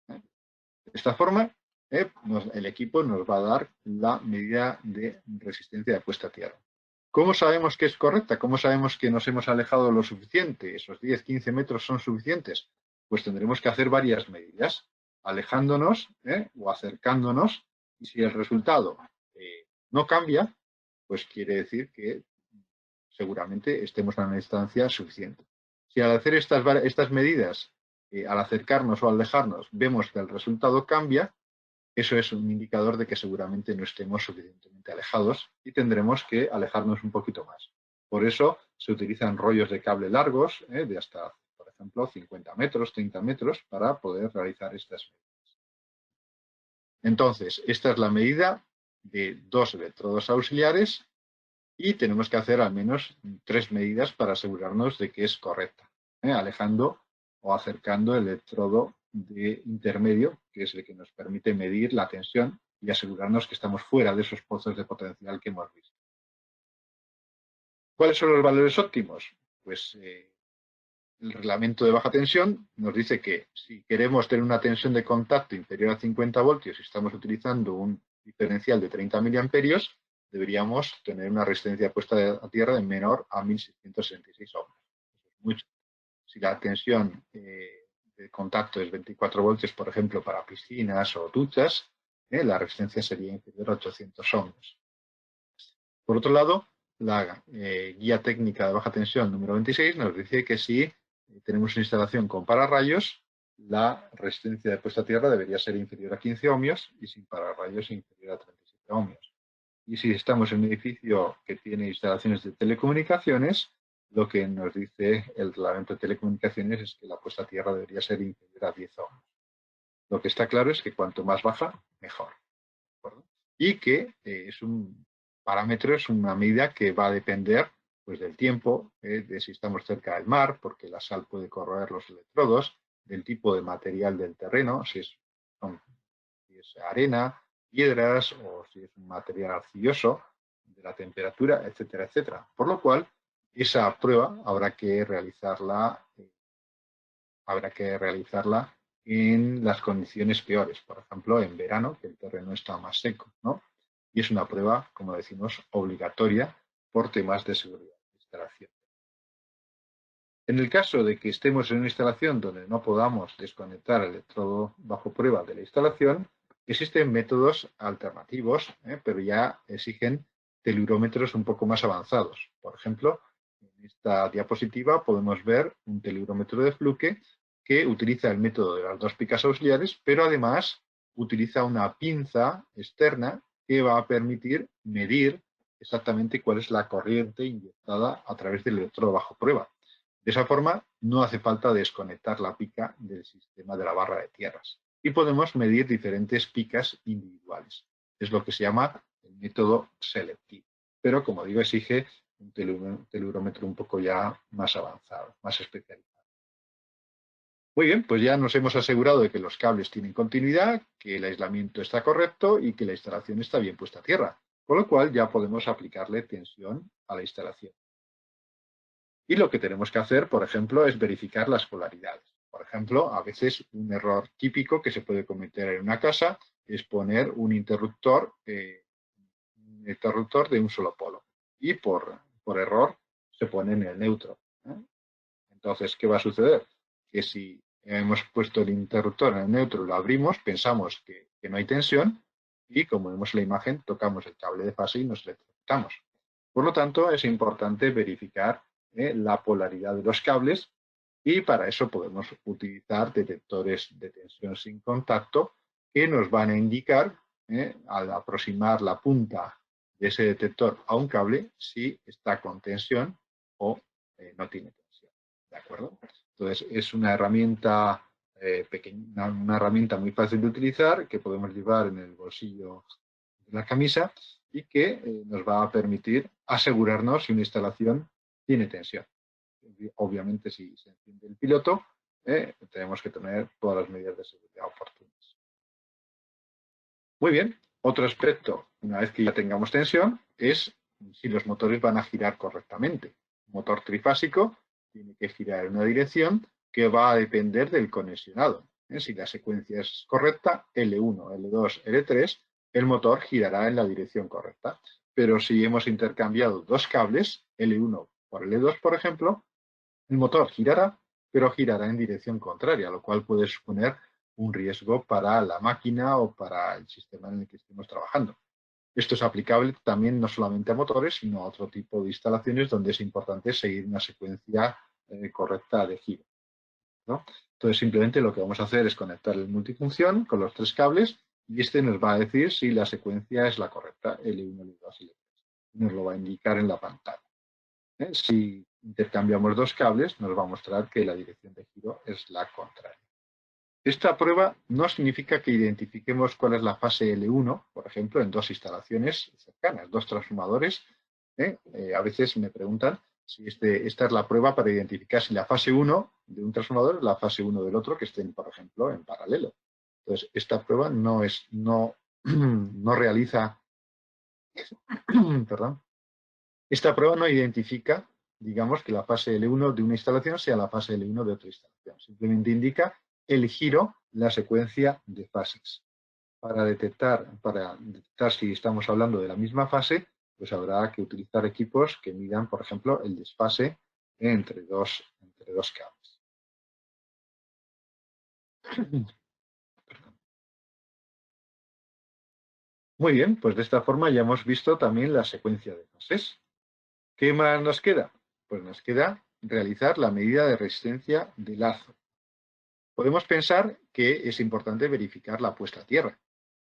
De esta forma, el equipo nos va a dar la medida de resistencia de puesta a tierra. ¿Cómo sabemos que es correcta? ¿Cómo sabemos que nos hemos alejado lo suficiente? ¿Esos 10-15 metros son suficientes? Pues tendremos que hacer varias medidas, alejándonos o acercándonos, y si el resultado no cambia, pues quiere decir que seguramente estemos a una distancia suficiente. Si al hacer estas medidas, al acercarnos o alejarnos, vemos que el resultado cambia, eso es un indicador de que seguramente no estemos suficientemente alejados y tendremos que alejarnos un poquito más. Por eso se utilizan rollos de cable largos, de hasta, por ejemplo, 50 metros, 30 metros, para poder realizar estas medidas. Entonces, esta es la medida de 2 electrodos auxiliares y tenemos que hacer al menos 3 medidas para asegurarnos de que es correcta, alejando o acercando el electrodo de intermedio, que es el que nos permite medir la tensión y asegurarnos que estamos fuera de esos pozos de potencial que hemos visto. ¿Cuáles son los valores óptimos? Pues el reglamento de baja tensión nos dice que si queremos tener una tensión de contacto inferior a 50 voltios y estamos utilizando un diferencial de 30 miliamperios, deberíamos tener una resistencia puesta a tierra de menor a 1666 ohms. Eso es mucho. Si la tensión de contacto es 24 voltios, por ejemplo, para piscinas o duchas, la resistencia sería inferior a 800 ohms. Por otro lado, la guía técnica de baja tensión número 26 nos dice que si tenemos una instalación con pararrayos, la resistencia de puesta a tierra debería ser inferior a 15 ohmios y sin pararrayos inferior a 37 ohmios. Y si estamos en un edificio que tiene instalaciones de telecomunicaciones, lo que nos dice el reglamento de telecomunicaciones es que la puesta a tierra debería ser inferior a 10 ohmios. Lo que está claro es que cuanto más baja, mejor. ¿De acuerdo? Y que es un parámetro, es una medida que va a depender pues, del tiempo, de si estamos cerca del mar, porque la sal puede corroer los electrodos, del tipo de material del terreno, si es arena, piedras o si es un material arcilloso, de la temperatura, etcétera, etcétera. Por lo cual, esa prueba habrá que realizarla en las condiciones peores, por ejemplo, en verano, que el terreno está más seco, ¿no? Y es una prueba, como decimos, obligatoria por temas de seguridad de instalación. En el caso de que estemos en una instalación donde no podamos desconectar el electrodo bajo prueba de la instalación, existen métodos alternativos, pero ya exigen telurómetros un poco más avanzados. Por ejemplo, en esta diapositiva podemos ver un telurómetro de Fluke que utiliza el método de las 2 picas auxiliares, pero además utiliza una pinza externa que va a permitir medir exactamente cuál es la corriente inyectada a través del electrodo bajo prueba. De esa forma, no hace falta desconectar la pica del sistema de la barra de tierras y podemos medir diferentes picas individuales. Es lo que se llama el método selectivo. Pero, como digo, exige un telurómetro un poco ya más avanzado, más especializado. Muy bien, pues ya nos hemos asegurado de que los cables tienen continuidad, que el aislamiento está correcto y que la instalación está bien puesta a tierra, con lo cual ya podemos aplicarle tensión a la instalación. Y lo que tenemos que hacer, por ejemplo, es verificar las polaridades. Por ejemplo, a veces un error típico que se puede cometer en una casa es poner un interruptor de un solo polo y por error se pone en el neutro. Entonces, ¿qué va a suceder? Que si hemos puesto el interruptor en el neutro, lo abrimos, pensamos que no hay tensión y, como vemos en la imagen, tocamos el cable de fase y nos electrocutamos. Por lo tanto, es importante verificar la polaridad de los cables y para eso podemos utilizar detectores de tensión sin contacto que nos van a indicar, al aproximar la punta de ese detector a un cable, si está con tensión o no tiene tensión. ¿De acuerdo? Entonces, es una herramienta pequeña, una herramienta muy fácil de utilizar que podemos llevar en el bolsillo de la camisa y que nos va a permitir asegurarnos si una instalación tiene tensión. Obviamente, si se enciende el piloto, tenemos que tener todas las medidas de seguridad oportunas. Muy bien. Otro aspecto, una vez que ya tengamos tensión, es si los motores van a girar correctamente. Un motor trifásico tiene que girar en una dirección que va a depender del conexionado. Si la secuencia es correcta, L1, L2, L3, el motor girará en la dirección correcta. Pero si hemos intercambiado dos cables, L1 por L2, por ejemplo, el motor girará, pero girará en dirección contraria, lo cual puede suponer un riesgo para la máquina o para el sistema en el que estemos trabajando. Esto es aplicable también no solamente a motores, sino a otro tipo de instalaciones donde es importante seguir una secuencia correcta de giro, ¿no? Entonces, simplemente lo que vamos a hacer es conectar el multifunción con los tres cables y este nos va a decir si la secuencia es la correcta, L1, L2 y L3. Nos lo va a indicar en la pantalla. Si intercambiamos dos cables, nos va a mostrar que la dirección de giro es la contraria. Esta prueba no significa que identifiquemos cuál es la fase L1, por ejemplo, en dos instalaciones cercanas, dos transformadores. A veces me preguntan si esta es la prueba para identificar si la fase 1 de un transformador es la fase 1 del otro que estén, por ejemplo, en paralelo. Entonces, esta prueba no realiza, perdón, esta prueba no identifica, digamos, que la fase L1 de una instalación sea la fase L1 de otra instalación. Simplemente indica el giro, la secuencia de fases. Para detectar si estamos hablando de la misma fase, pues habrá que utilizar equipos que midan, por ejemplo, el desfase entre dos cables. Muy bien, pues de esta forma ya hemos visto también la secuencia de fases. ¿Qué más nos queda? Pues nos queda realizar la medida de resistencia de lazo. Podemos pensar que es importante verificar la puesta a tierra.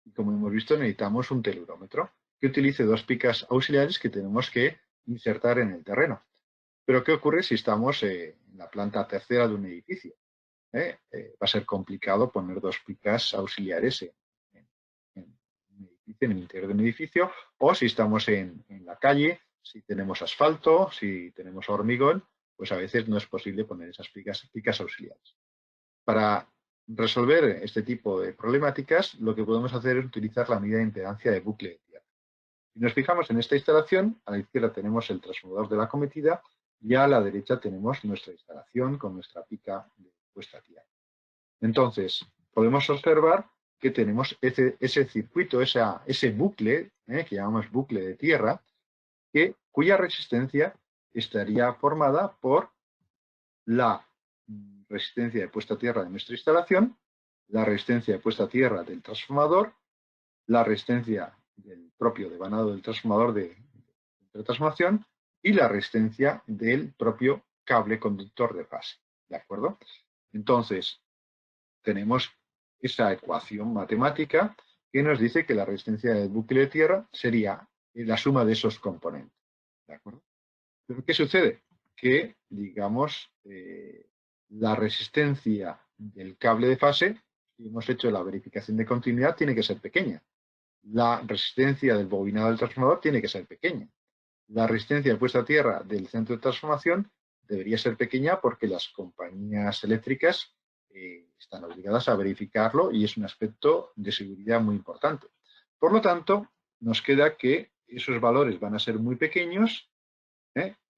Y como hemos visto, necesitamos un telurómetro que utilice dos picas auxiliares que tenemos que insertar en el terreno. Pero ¿qué ocurre si estamos en la planta tercera de un edificio? Va a ser complicado poner dos picas auxiliares en un edificio, en el interior de un edificio, o si estamos en la calle, si tenemos asfalto, si tenemos hormigón, pues a veces no es posible poner esas picas auxiliares. Para resolver este tipo de problemáticas, lo que podemos hacer es utilizar la medida de impedancia de bucle de tierra. Si nos fijamos en esta instalación, a la izquierda tenemos el transformador de la acometida y a la derecha tenemos nuestra instalación con nuestra pica de puesta a tierra. Entonces, podemos observar que tenemos ese circuito, ese bucle, que llamamos bucle de tierra, cuya resistencia estaría formada por la resistencia de puesta a tierra de nuestra instalación, la resistencia de puesta a tierra del transformador, la resistencia del propio devanado del transformador de transformación y la resistencia del propio cable conductor de fase. ¿De acuerdo? Entonces, tenemos esa ecuación matemática que nos dice que la resistencia del bucle de tierra sería la suma de esos componentes. ¿De acuerdo? Pero ¿qué sucede? Que, digamos, la resistencia del cable de fase, si hemos hecho la verificación de continuidad, tiene que ser pequeña. La resistencia del bobinado del transformador tiene que ser pequeña. La resistencia de puesta a tierra del centro de transformación debería ser pequeña porque las compañías eléctricas están obligadas a verificarlo y es un aspecto de seguridad muy importante. Por lo tanto, nos queda que esos valores van a ser muy pequeños,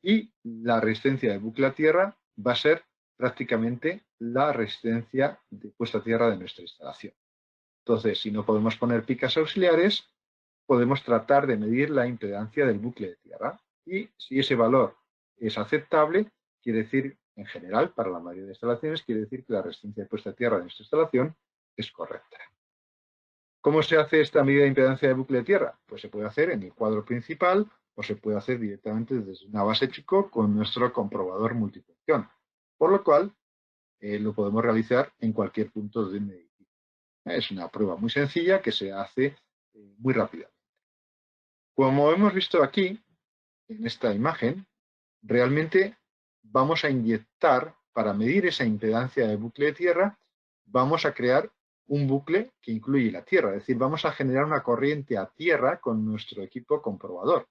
y la resistencia de bucle a tierra va a ser prácticamente la resistencia de puesta a tierra de nuestra instalación. Entonces, si no podemos poner picas auxiliares, podemos tratar de medir la impedancia del bucle de tierra. Y si ese valor es aceptable, quiere decir, en general, para la mayoría de instalaciones, quiere decir que la resistencia de puesta a tierra de nuestra instalación es correcta. ¿Cómo se hace esta medida de impedancia de bucle de tierra? Pues se puede hacer en el cuadro principal o se puede hacer directamente desde una base chico con nuestro comprobador multifunción. Por lo cual, lo podemos realizar en cualquier punto de un edificio. Es una prueba muy sencilla que se hace muy rápida. Como hemos visto aquí, en esta imagen, realmente vamos a inyectar, para medir esa impedancia de bucle de tierra, vamos a crear un bucle que incluye la tierra, es decir, vamos a generar una corriente a tierra con nuestro equipo comprobador.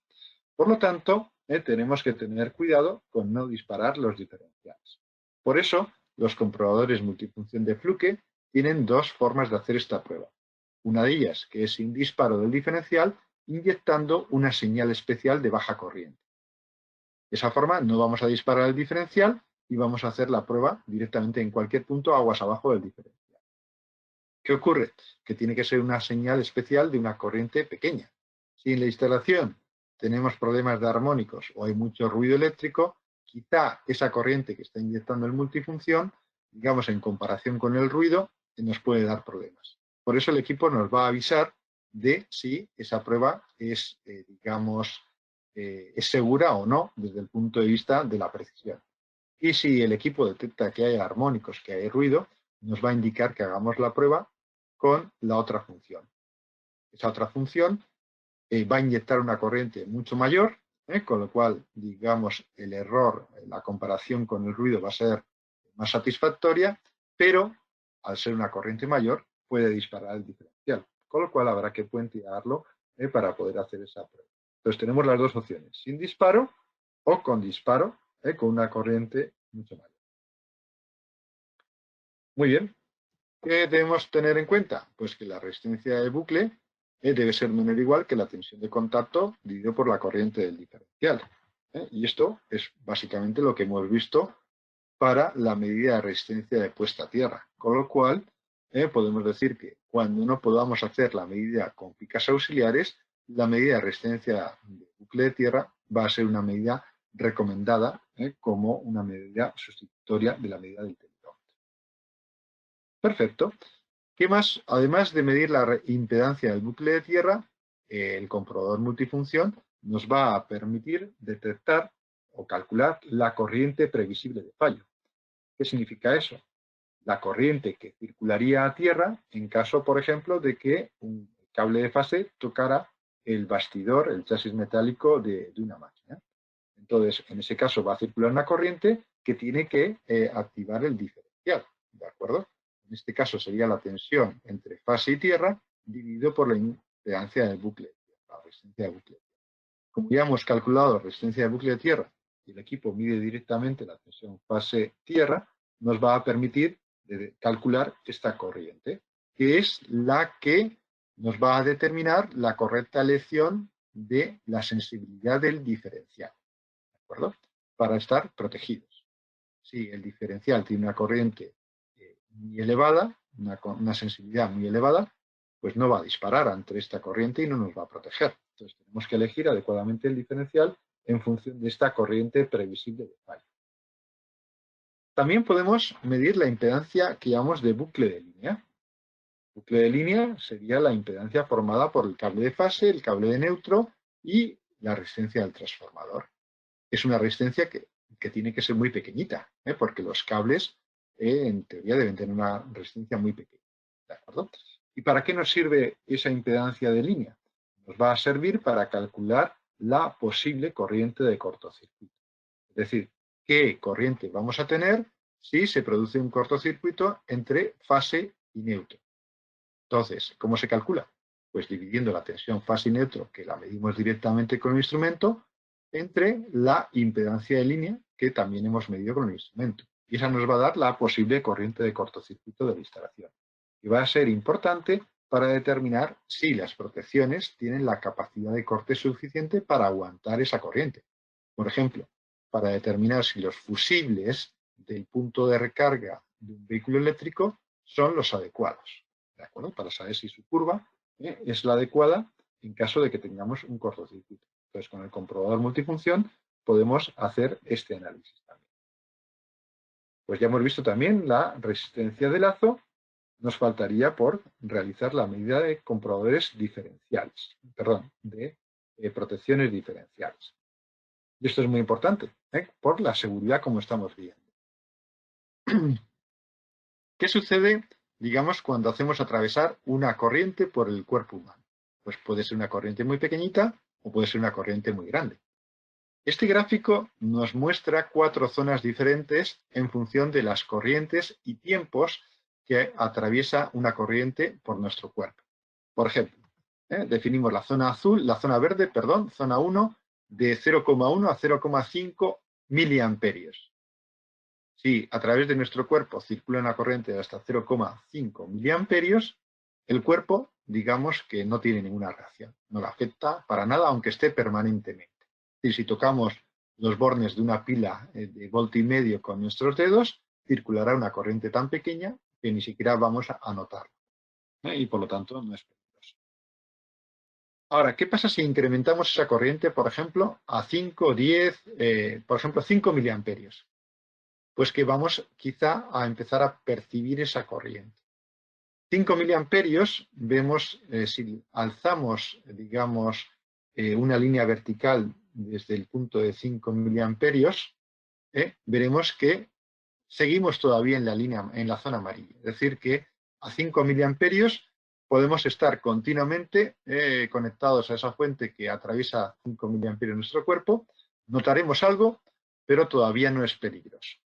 Por lo tanto, tenemos que tener cuidado con no disparar los diferenciales. Por eso, los comprobadores multifunción de Fluke tienen dos formas de hacer esta prueba. Una de ellas, que es sin disparo del diferencial, inyectando una señal especial de baja corriente. De esa forma, no vamos a disparar el diferencial y vamos a hacer la prueba directamente en cualquier punto aguas abajo del diferencial. ¿Qué ocurre? Que tiene que ser una señal especial de una corriente pequeña. Si en la instalación tenemos problemas de armónicos o hay mucho ruido eléctrico, quizá esa corriente que está inyectando el multifunción, digamos en comparación con el ruido, nos puede dar problemas. Por eso el equipo nos va a avisar de si esa prueba es, es segura o no desde el punto de vista de la precisión. Y si el equipo detecta que hay armónicos, que hay ruido, nos va a indicar que hagamos la prueba con la otra función. Esa otra función va a inyectar una corriente mucho mayor, con lo cual, digamos, el error, la comparación con el ruido va a ser más satisfactoria, pero al ser una corriente mayor puede disparar el diferencial, con lo cual habrá que puentearlo para poder hacer esa prueba. Entonces tenemos las dos opciones, sin disparo o con disparo, con una corriente mucho mayor. Muy bien. ¿Qué debemos tener en cuenta? Pues que la resistencia de bucle debe ser menor o igual que la tensión de contacto dividido por la corriente del diferencial. Y esto es básicamente lo que hemos visto para la medida de resistencia de puesta a tierra. Con lo cual, podemos decir que cuando no podamos hacer la medida con picas auxiliares, la medida de resistencia de bucle de tierra va a ser una medida recomendada como una medida sustitutoria de la medida del tendido. Perfecto. ¿Qué más? Además de medir la impedancia del bucle de tierra, el comprobador multifunción nos va a permitir detectar o calcular la corriente previsible de fallo. ¿Qué significa eso? La corriente que circularía a tierra en caso, por ejemplo, de que un cable de fase tocara el bastidor, el chasis metálico de una máquina. Entonces, en ese caso va a circular una corriente que tiene que activar el diferencial, ¿de acuerdo? En este caso sería la tensión entre fase y tierra dividido por la impedancia del bucle, la resistencia del bucle. Como ya hemos calculado la resistencia del bucle de tierra y el equipo mide directamente la tensión fase-tierra, nos va a permitir calcular esta corriente, que es la que nos va a determinar la correcta elección de la sensibilidad del diferencial, ¿de acuerdo? Para estar protegidos. Si el diferencial tiene una corriente muy elevada, una sensibilidad muy elevada, pues no va a disparar ante esta corriente y no nos va a proteger. Entonces tenemos que elegir adecuadamente el diferencial en función de esta corriente previsible de fallo. También podemos medir la impedancia que llamamos de bucle de línea. Bucle de línea sería la impedancia formada por el cable de fase, el cable de neutro y la resistencia del transformador. Es una resistencia que tiene que ser muy pequeñita, porque los cables en teoría deben tener una resistencia muy pequeña. ¿De acuerdo? ¿Y para qué nos sirve esa impedancia de línea? Nos va a servir para calcular la posible corriente de cortocircuito. Es decir, qué corriente vamos a tener si se produce un cortocircuito entre fase y neutro. Entonces, ¿cómo se calcula? Pues dividiendo la tensión fase y neutro, que la medimos directamente con el instrumento, entre la impedancia de línea, que también hemos medido con el instrumento. Y esa nos va a dar la posible corriente de cortocircuito de la instalación. Y va a ser importante para determinar si las protecciones tienen la capacidad de corte suficiente para aguantar esa corriente. Por ejemplo, para determinar si los fusibles del punto de recarga de un vehículo eléctrico son los adecuados, ¿de acuerdo? Para saber si su curva es la adecuada en caso de que tengamos un cortocircuito. Entonces, con el comprobador multifunción podemos hacer este análisis también. Pues ya hemos visto también la resistencia de lazo, nos faltaría por realizar la medida de comprobadores diferenciales, perdón, de protecciones diferenciales. Y esto es muy importante, por la seguridad como estamos viendo. ¿Qué sucede, digamos, cuando hacemos atravesar una corriente por el cuerpo humano? Pues puede ser una corriente muy pequeñita o puede ser una corriente muy grande. Este gráfico nos muestra 4 zonas diferentes en función de las corrientes y tiempos que atraviesa una corriente por nuestro cuerpo. Por ejemplo, definimos la zona azul, la zona verde, perdón, zona 1, de 0,1 a 0,5 miliamperios. Si a través de nuestro cuerpo circula una corriente de hasta 0,5 miliamperios, el cuerpo, digamos que no tiene ninguna reacción, no le afecta para nada, aunque esté permanentemente. Es decir, si tocamos los bornes de una pila de voltio y medio con nuestros dedos, circulará una corriente tan pequeña que ni siquiera vamos a notarlo. Y por lo tanto no es peligroso. Ahora, ¿qué pasa si incrementamos esa corriente, por ejemplo, a 5, 10, por ejemplo, 5 miliamperios? Pues que vamos quizá a empezar a percibir esa corriente. 5 miliamperios, vemos, si alzamos, digamos, una línea vertical desde el punto de 5 miliamperios, veremos que seguimos todavía en la línea, en la zona amarilla. Es decir, que a 5 miliamperios podemos estar continuamente conectados a esa fuente que atraviesa 5 miliamperios en nuestro cuerpo, notaremos algo, pero todavía no es peligroso.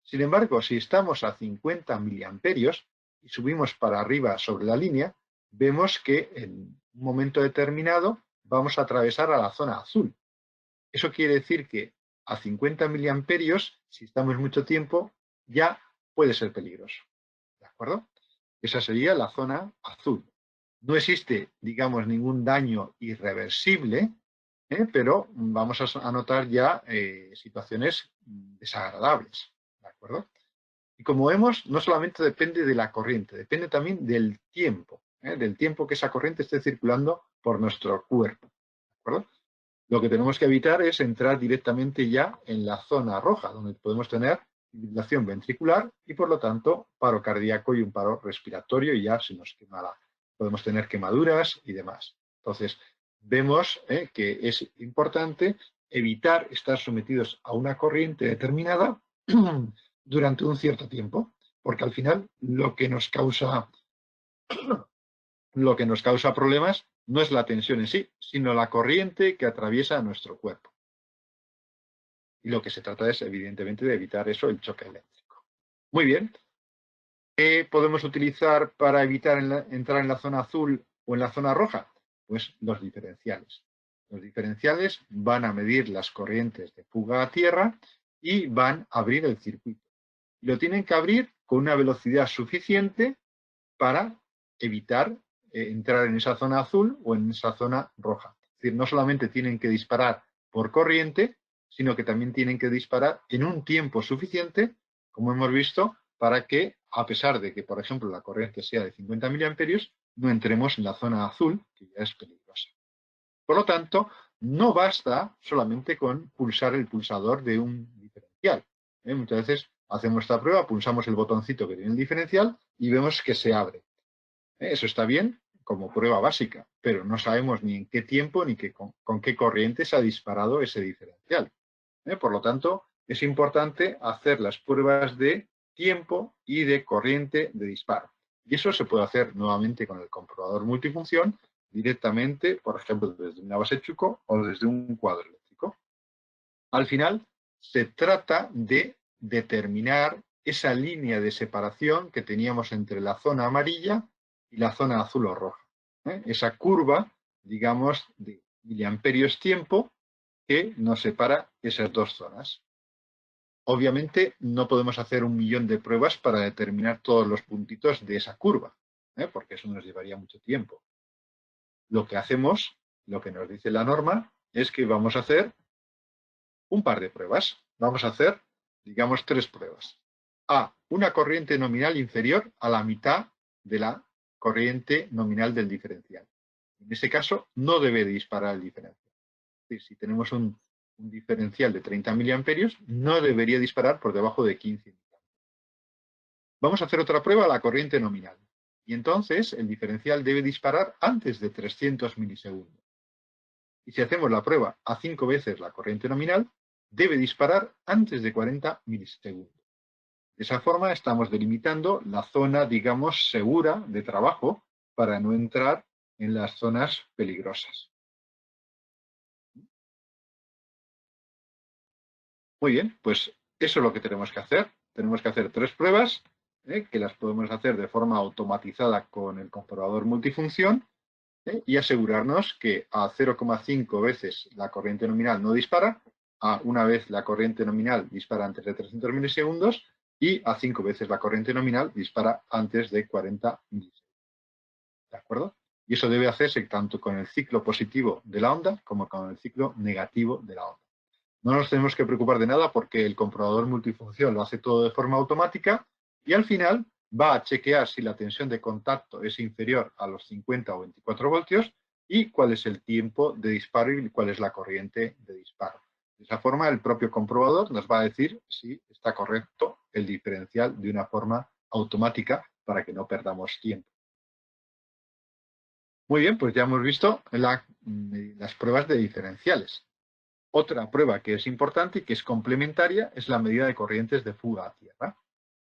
Sin embargo, si estamos a 50 miliamperios y subimos para arriba sobre la línea, vemos que en un momento determinado vamos a atravesar a la zona azul. Eso quiere decir que a 50 miliamperios, si estamos mucho tiempo, ya puede ser peligroso. ¿De acuerdo? Esa sería la zona azul. No existe, digamos, ningún daño irreversible, pero vamos a notar ya situaciones desagradables. ¿De acuerdo? Y como vemos, no solamente depende de la corriente, depende también del tiempo que esa corriente esté circulando por nuestro cuerpo. ¿De acuerdo? Lo que tenemos que evitar es entrar directamente ya en la zona roja, donde podemos tener fibrilación ventricular y, por lo tanto, paro cardíaco y un paro respiratorio, y ya se nos podemos tener quemaduras y demás. Entonces, vemos que es importante evitar estar sometidos a una corriente determinada durante un cierto tiempo, porque al final lo que nos causa problemas no es la tensión en sí, sino la corriente que atraviesa nuestro cuerpo. Y lo que se trata es, evidentemente, de evitar eso, el choque eléctrico. Muy bien. ¿Qué podemos utilizar para evitar entrar en la zona azul o en la zona roja? Pues los diferenciales. Los diferenciales van a medir las corrientes de fuga a tierra y van a abrir el circuito. Lo tienen que abrir con una velocidad suficiente para evitar entrar en esa zona azul o en esa zona roja. Es decir, no solamente tienen que disparar por corriente, sino que también tienen que disparar en un tiempo suficiente, como hemos visto, para que, a pesar de que, por ejemplo, la corriente sea de 50 miliamperios, no entremos en la zona azul, que ya es peligrosa. Por lo tanto, no basta solamente con pulsar el pulsador de un diferencial. Muchas veces hacemos esta prueba, pulsamos el botoncito que tiene el diferencial y vemos que se abre. Eso está bien como prueba básica, pero no sabemos ni en qué tiempo ni con qué corriente se ha disparado ese diferencial. Por lo tanto, es importante hacer las pruebas de tiempo y de corriente de disparo. Y eso se puede hacer nuevamente con el comprobador multifunción, directamente, por ejemplo, desde una base Chuco o desde un cuadro eléctrico. Al final, se trata de determinar esa línea de separación que teníamos entre la zona amarilla y la zona azul o roja. Esa curva, digamos, de miliamperios tiempo que nos separa esas dos zonas. Obviamente no podemos hacer 1.000.000 de pruebas para determinar todos los puntitos de esa curva, porque eso nos llevaría mucho tiempo. Lo que hacemos, lo que nos dice la norma, es que vamos a hacer un par de pruebas. Vamos a hacer, digamos, 3 pruebas. A, una corriente nominal inferior a la mitad de la corriente nominal del diferencial. En ese caso, no debe disparar el diferencial. Es decir, si tenemos un diferencial de 30 miliamperios, no debería disparar por debajo de 15 miliamperios. Vamos a hacer otra prueba a la corriente nominal. Y entonces el diferencial debe disparar antes de 300 milisegundos. Y si hacemos la prueba a 5 veces la corriente nominal, debe disparar antes de 40 milisegundos. De esa forma estamos delimitando la zona, digamos, segura de trabajo para no entrar en las zonas peligrosas. Muy bien, pues eso es lo que tenemos que hacer. Tenemos que hacer 3 pruebas, que las podemos hacer de forma automatizada con el comprobador multifunción, y asegurarnos que a 0,5 veces la corriente nominal no dispara, a una vez la corriente nominal dispara antes de 300 milisegundos y a 5 veces la corriente nominal dispara antes de 40 milisegundos. ¿De acuerdo? Y eso debe hacerse tanto con el ciclo positivo de la onda como con el ciclo negativo de la onda. No nos tenemos que preocupar de nada porque el comprobador multifunción lo hace todo de forma automática y al final va a chequear si la tensión de contacto es inferior a los 50 o 24 voltios y cuál es el tiempo de disparo y cuál es la corriente de disparo. De esa forma, el propio comprobador nos va a decir si está correcto el diferencial de una forma automática para que no perdamos tiempo. Muy bien, pues ya hemos visto las pruebas de diferenciales. Otra prueba que es importante y que es complementaria es la medida de corrientes de fuga a tierra.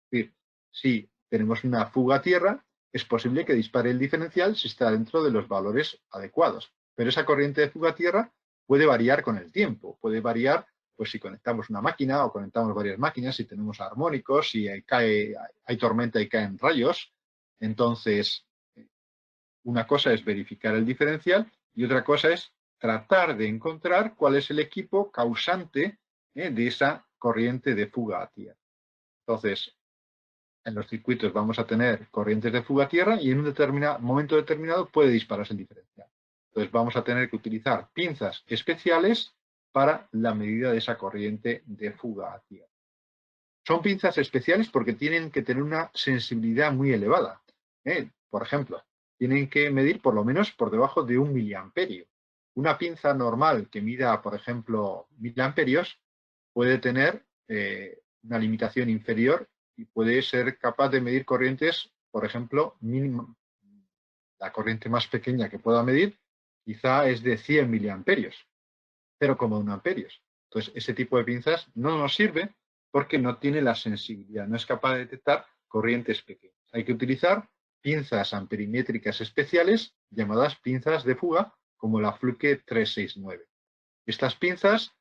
Es decir, si tenemos una fuga a tierra, es posible que dispare el diferencial si está dentro de los valores adecuados. Pero esa corriente de fuga a tierra puede variar con el tiempo. Puede variar, pues si conectamos una máquina o conectamos varias máquinas, si tenemos armónicos, si hay tormenta y caen rayos. Entonces, una cosa es verificar el diferencial y otra cosa es tratar de encontrar cuál es el equipo causante de esa corriente de fuga a tierra. Entonces, en los circuitos vamos a tener corrientes de fuga a tierra y en un momento determinado puede dispararse el diferencial. Entonces vamos a tener que utilizar pinzas especiales para la medida de esa corriente de fuga a tierra. Son pinzas especiales porque tienen que tener una sensibilidad muy elevada. Por ejemplo, tienen que medir por lo menos por debajo de 1 miliamperio. Una pinza normal que mida, por ejemplo, 1000 amperios puede tener una limitación inferior y puede ser capaz de medir corrientes, por ejemplo, mínimo. La corriente más pequeña que pueda medir quizá es de 100 miliamperios, 0,1 amperios. Entonces, ese tipo de pinzas no nos sirve porque no tiene la sensibilidad, no es capaz de detectar corrientes pequeñas. Hay que utilizar pinzas amperimétricas especiales llamadas pinzas de fuga, como la Fluke 369. Estas pinzas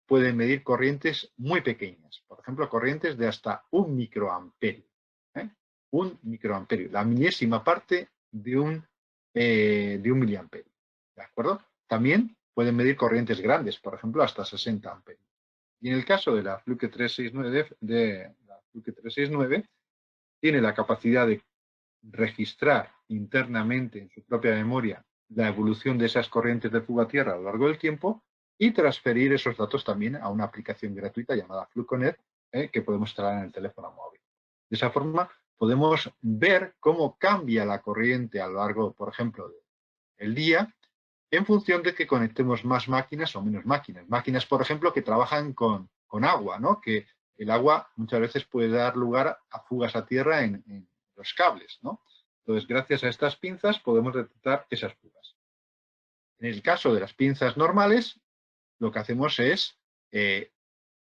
pueden medir corrientes muy pequeñas, por ejemplo, corrientes de hasta 1 microamperio. 1 microamperio, la milésima parte de un miliamperio. ¿De acuerdo? También pueden medir corrientes grandes, por ejemplo, hasta 60 amperios. Y en el caso de la Fluke 369, tiene la capacidad de registrar internamente en su propia memoria la evolución de esas corrientes de fuga a tierra a lo largo del tiempo y transferir esos datos también a una aplicación gratuita llamada Fluconet, que podemos instalar en el teléfono móvil. De esa forma podemos ver cómo cambia la corriente a lo largo, por ejemplo, del día en función de que conectemos más máquinas o menos máquinas. Máquinas, por ejemplo, que trabajan con agua, ¿no? Que el agua muchas veces puede dar lugar a fugas a tierra en los cables, ¿no? Entonces, gracias a estas pinzas podemos detectar esas fugas. En el caso de las pinzas normales, lo que hacemos es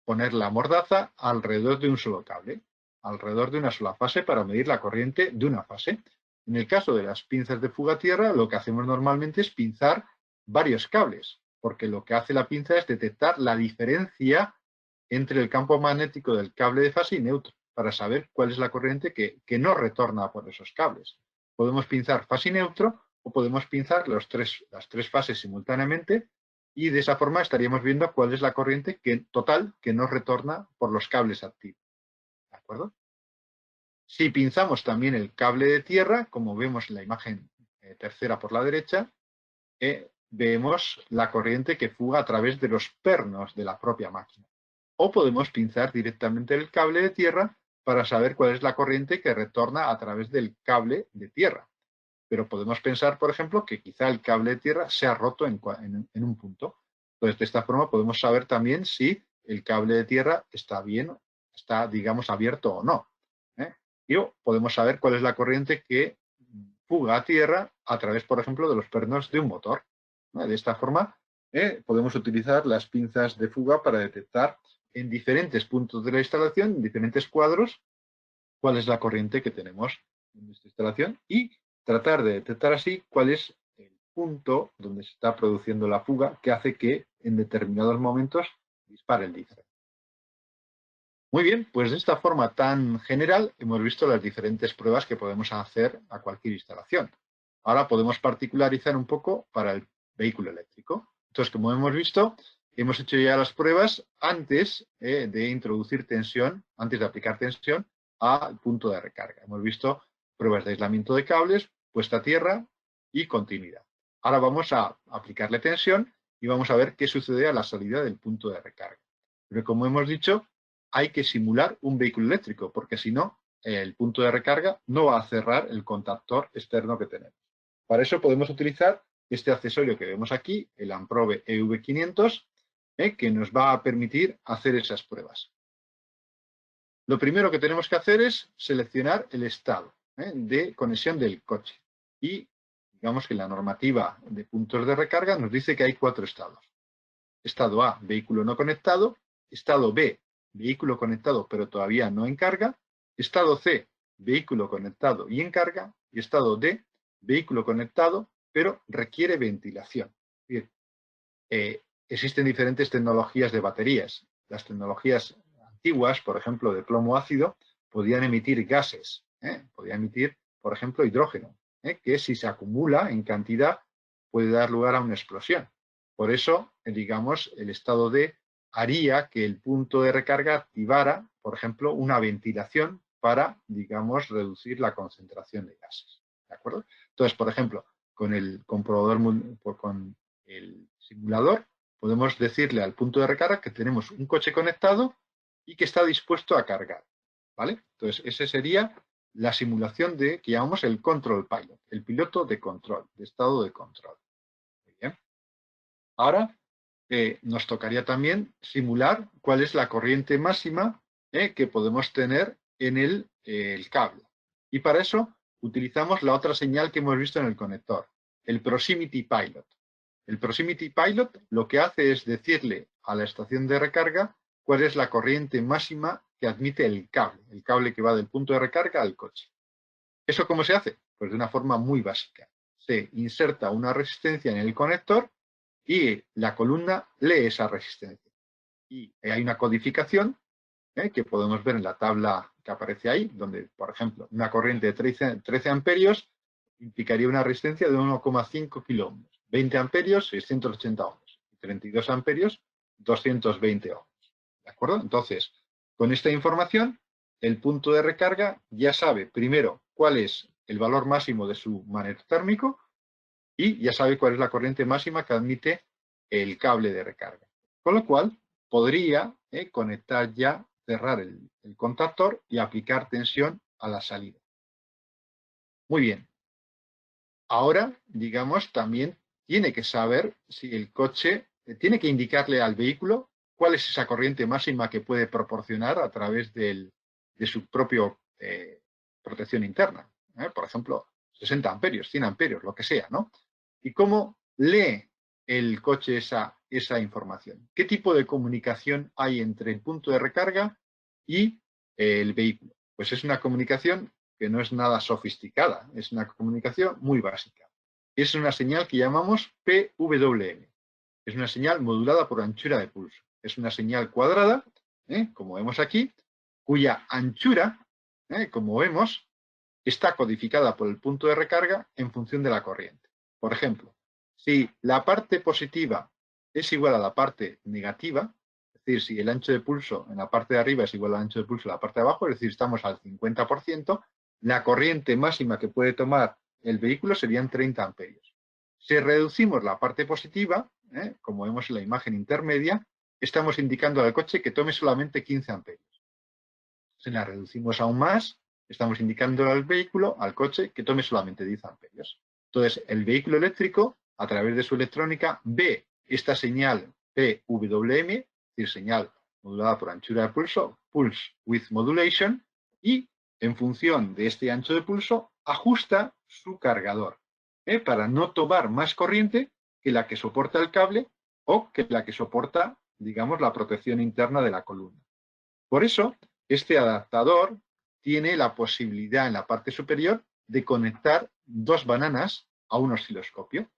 poner la mordaza alrededor de un solo cable, alrededor de una sola fase para medir la corriente de una fase. En el caso de las pinzas de fuga a tierra, lo que hacemos normalmente es pinzar varios cables, porque lo que hace la pinza es detectar la diferencia entre el campo magnético del cable de fase y neutro, para saber cuál es la corriente que no retorna por esos cables. Podemos pinzar fase y neutro o podemos pinzar las tres fases simultáneamente y de esa forma estaríamos viendo cuál es la corriente total que nos retorna por los cables activos. ¿De acuerdo? Si pinzamos también el cable de tierra, como vemos en la imagen tercera por la derecha, vemos la corriente que fuga a través de los pernos de la propia máquina. O podemos pinzar directamente el cable de tierra para saber cuál es la corriente que retorna a través del cable de tierra. Pero podemos pensar, por ejemplo, que quizá el cable de tierra se ha roto en un punto. Entonces, de esta forma podemos saber también si el cable de tierra está bien, está, digamos, abierto o no. Y podemos saber cuál es la corriente que fuga a tierra a través, por ejemplo, de los pernos de un motor. ¿Vale? De esta forma, podemos utilizar las pinzas de fuga para detectar en diferentes puntos de la instalación, en diferentes cuadros, cuál es la corriente que tenemos en nuestra instalación y tratar de detectar así cuál es el punto donde se está produciendo la fuga que hace que en determinados momentos dispare el diésel. Muy bien, pues de esta forma tan general hemos visto las diferentes pruebas que podemos hacer a cualquier instalación. Ahora podemos particularizar un poco para el vehículo eléctrico. Entonces, como hemos visto, hemos hecho ya las pruebas antes de introducir tensión, antes de aplicar tensión al punto de recarga. Hemos visto pruebas de aislamiento de cables, puesta a tierra y continuidad. Ahora vamos a aplicarle tensión y vamos a ver qué sucede a la salida del punto de recarga. Pero como hemos dicho, hay que simular un vehículo eléctrico, porque si no, el punto de recarga no va a cerrar el contactor externo que tenemos. Para eso podemos utilizar este accesorio que vemos aquí, el Amprobe EV500, que nos va a permitir hacer esas pruebas. Lo primero que tenemos que hacer es seleccionar el estado de conexión del coche. Y digamos que la normativa de puntos de recarga nos dice que hay 4 estados. Estado A, vehículo no conectado. Estado B, vehículo conectado pero todavía no en carga. Estado C, vehículo conectado y en carga. Y estado D, vehículo conectado pero requiere ventilación. Bien, existen diferentes tecnologías de baterías. Las tecnologías antiguas, por ejemplo, de plomo ácido, podían emitir gases. Podían emitir, por ejemplo, hidrógeno, que si se acumula en cantidad puede dar lugar a una explosión. Por eso, digamos, el estado D haría que el punto de recarga activara, por ejemplo, una ventilación para, digamos, reducir la concentración de gases. ¿De acuerdo? Entonces, por ejemplo, con el comprobador, con el simulador, podemos decirle al punto de recarga que tenemos un coche conectado y que está dispuesto a cargar. ¿Vale? Entonces, esa sería la simulación de que llamamos el control pilot, el piloto de control, de estado de control. Muy bien. Ahora nos tocaría también simular cuál es la corriente máxima que podemos tener en el cable. Y para eso utilizamos la otra señal que hemos visto en el conector, el Proximity Pilot. El Proximity Pilot lo que hace es decirle a la estación de recarga cuál es la corriente máxima que admite el cable que va del punto de recarga al coche. ¿Eso cómo se hace? Pues de una forma muy básica. Se inserta una resistencia en el conector y la columna lee esa resistencia. Y hay una codificación que podemos ver en la tabla que aparece ahí, donde, por ejemplo, una corriente de 13 amperios implicaría una resistencia de 1,5 kiloohms, 20 amperios, 680 ohms, y 32 amperios, 220 ohms. ¿De acuerdo? Entonces, con esta información, el punto de recarga ya sabe, primero, cuál es el valor máximo de su manejo térmico y ya sabe cuál es la corriente máxima que admite el cable de recarga. Con lo cual, podría conectar ya, cerrar el contactor y aplicar tensión a la salida. Muy bien. Ahora, digamos, también tiene que saber si el coche, tiene que indicarle al vehículo cuál es esa corriente máxima que puede proporcionar a través de su propia protección interna. Por ejemplo, 60 amperios, 100 amperios, lo que sea, ¿no? ¿Y cómo lee el coche esa información? ¿Qué tipo de comunicación hay entre el punto de recarga y el vehículo? Pues es una comunicación que no es nada sofisticada, es una comunicación muy básica. Es una señal que llamamos PWM. Es una señal modulada por anchura de pulso. Es una señal cuadrada, como vemos aquí, cuya anchura, como vemos, está codificada por el punto de recarga en función de la corriente. Por ejemplo, si la parte positiva es igual a la parte negativa, es decir, si el ancho de pulso en la parte de arriba es igual al ancho de pulso en la parte de abajo, es decir, estamos al 50%, la corriente máxima que puede tomar el vehículo serían 30 amperios. Si reducimos la parte positiva, como vemos en la imagen intermedia, estamos indicando al coche que tome solamente 15 amperios. Si la reducimos aún más, estamos indicando al vehículo, al coche, que tome solamente 10 amperios. Entonces, el vehículo eléctrico, a través de su electrónica, ve esta señal PWM, es decir, señal modulada por anchura de pulso, Pulse Width Modulation, y en función de este ancho de pulso, ajusta su cargador, para no tomar más corriente que la que soporta el cable o que la que soporta, digamos, la protección interna de la columna. Por eso, este adaptador tiene la posibilidad en la parte superior de conectar dos bananas a un osciloscopio.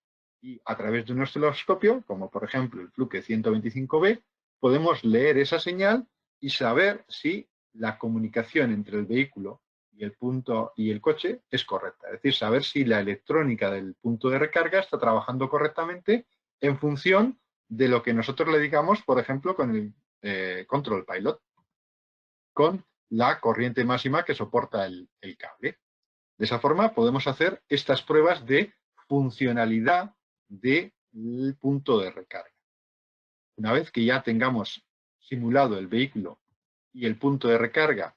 Y a través de un osciloscopio, como por ejemplo el Fluke 125B, podemos leer esa señal y saber si la comunicación entre el vehículo y el punto y el coche es correcta. Es decir, saber si la electrónica del punto de recarga está trabajando correctamente en función de lo que nosotros le digamos, por ejemplo, con el Control Pilot, con la corriente máxima que soporta el cable. De esa forma podemos hacer estas pruebas de funcionalidad del punto de recarga. Una vez que ya tengamos simulado el vehículo y el punto de recarga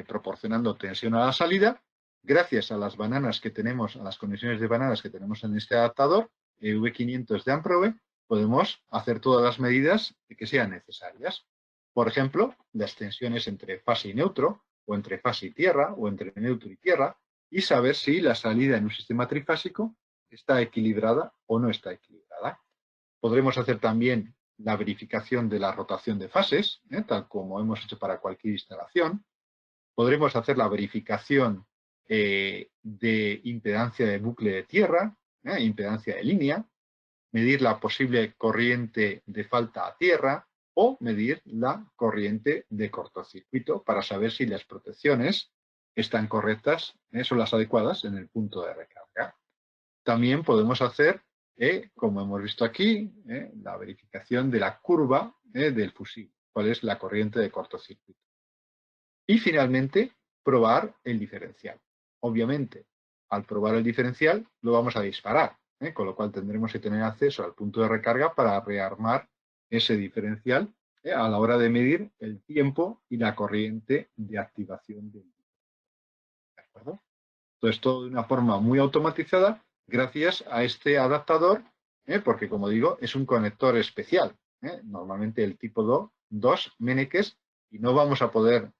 proporcionando tensión a la salida, gracias a las bananas que tenemos, a las conexiones de bananas que tenemos en este adaptador, V500 de Amprobe, podemos hacer todas las medidas que sean necesarias. Por ejemplo, las tensiones entre fase y neutro, o entre fase y tierra, o entre neutro y tierra, y saber si la salida en un sistema trifásico está equilibrada o no está equilibrada. Podremos hacer también la verificación de la rotación de fases, tal como hemos hecho para cualquier instalación. Podremos hacer la verificación de impedancia de bucle de tierra, impedancia de línea, medir la posible corriente de falta a tierra o medir la corriente de cortocircuito para saber si las protecciones están correctas, son las adecuadas en el punto de recarga. También podemos hacer, como hemos visto aquí, la verificación de la curva del fusible, cuál es la corriente de cortocircuito. Y finalmente, probar el diferencial. Obviamente, al probar el diferencial lo vamos a disparar, con lo cual tendremos que tener acceso al punto de recarga para rearmar ese diferencial a la hora de medir el tiempo y la corriente de activación del diferencial. ¿De acuerdo? Entonces, todo de una forma muy automatizada gracias a este adaptador, porque, como digo, es un conector especial. Normalmente el tipo 2 Mennekes, y no vamos a poder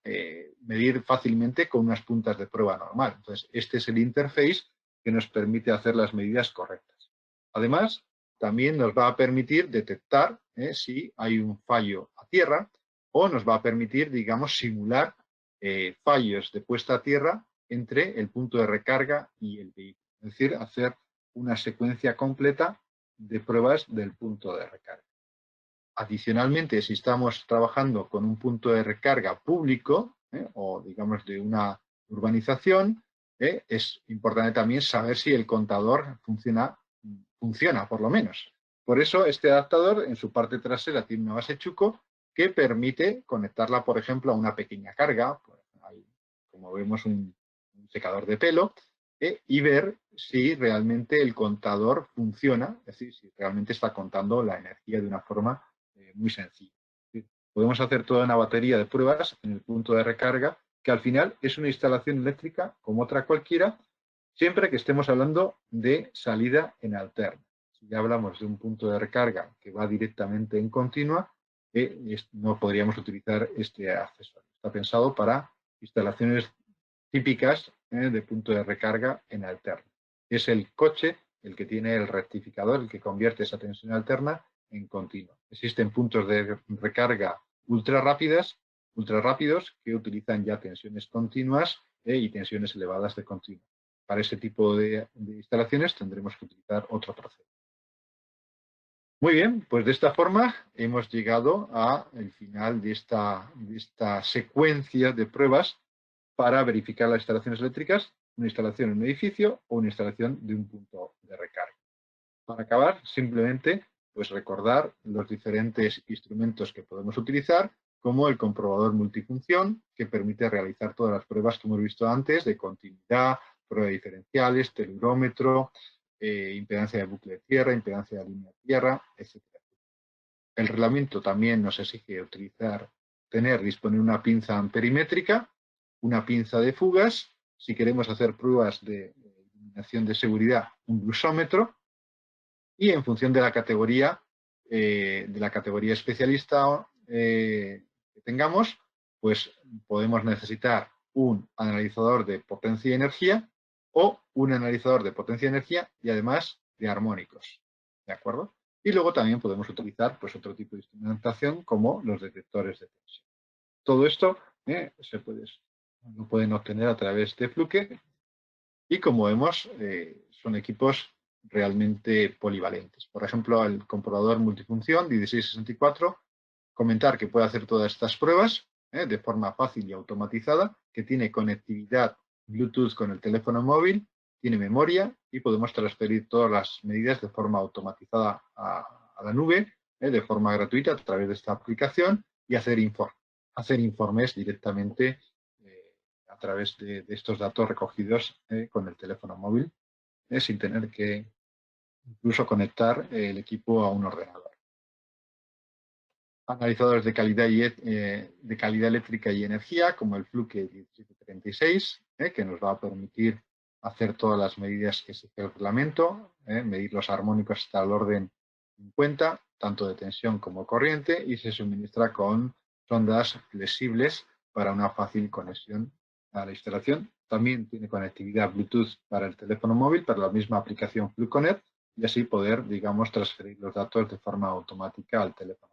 medir fácilmente con unas puntas de prueba normal. Entonces, este es el interface que nos permite hacer las medidas correctas. Además, también nos va a permitir detectar si hay un fallo a tierra o nos va a permitir, digamos, simular fallos de puesta a tierra entre el punto de recarga y el vehículo. Es decir, hacer una secuencia completa de pruebas del punto de recarga. Adicionalmente, si estamos trabajando con un punto de recarga público o, digamos, de una urbanización, es importante también saber si el contador funciona por lo menos. Por eso, este adaptador en su parte trasera tiene una base Chuco que permite conectarla, por ejemplo, a una pequeña carga, pues, hay, como vemos, un secador de pelo, y ver si realmente el contador funciona, es decir, si realmente está contando la energía de una forma muy sencilla. Podemos hacer toda una batería de pruebas en el punto de recarga, que al final es una instalación eléctrica como otra cualquiera, siempre que estemos hablando de salida en alterna. Si ya hablamos de un punto de recarga que va directamente en continua, no podríamos utilizar este accesorio. Está pensado para instalaciones típicas de punto de recarga en alterna. Es el coche el que tiene el rectificador, el que convierte esa tensión alterna en continua. Existen puntos de recarga ultra rápidos que utilizan ya tensiones continuas y tensiones elevadas de continuo. Para ese tipo de instalaciones tendremos que utilizar otro proceso. Muy bien, pues de esta forma hemos llegado al final de esta secuencia de pruebas para verificar las instalaciones eléctricas, una instalación en un edificio o una instalación de un punto de recarga. Para acabar, simplemente pues recordar los diferentes instrumentos que podemos utilizar, como el comprobador multifunción, que permite realizar todas las pruebas que hemos visto antes de continuidad, prueba de diferenciales, telurómetro, impedancia de bucle de tierra, impedancia de línea de tierra, etc. El reglamento también nos exige tener disponible una pinza amperimétrica, una pinza de fugas, si queremos hacer pruebas de iluminación de seguridad, un blusómetro, y en función de la categoría especialista que tengamos, pues podemos necesitar un analizador de potencia y energía o un analizador de potencia de energía y además de armónicos. ¿De acuerdo? Y luego también podemos utilizar pues, otro tipo de instrumentación como los detectores de tensión. Todo esto lo pueden obtener a través de Fluke y como vemos son equipos realmente polivalentes. Por ejemplo, el comprobador multifunción 1664, comentar que puede hacer todas estas pruebas de forma fácil y automatizada, que tiene conectividad Bluetooth con el teléfono móvil, tiene memoria y podemos transferir todas las medidas de forma automatizada a la nube, de forma gratuita a través de esta aplicación y hacer informes directamente a través de estos datos recogidos con el teléfono móvil, sin tener que incluso conectar el equipo a un ordenador. Analizadores de calidad, de calidad eléctrica y energía, como el Fluke 1736, que nos va a permitir hacer todas las medidas que exige el reglamento, medir los armónicos hasta el orden 50, tanto de tensión como corriente, y se suministra con sondas flexibles para una fácil conexión a la instalación. También tiene conectividad Bluetooth para el teléfono móvil, para la misma aplicación FluConnect, y así poder, digamos, transferir los datos de forma automática al teléfono.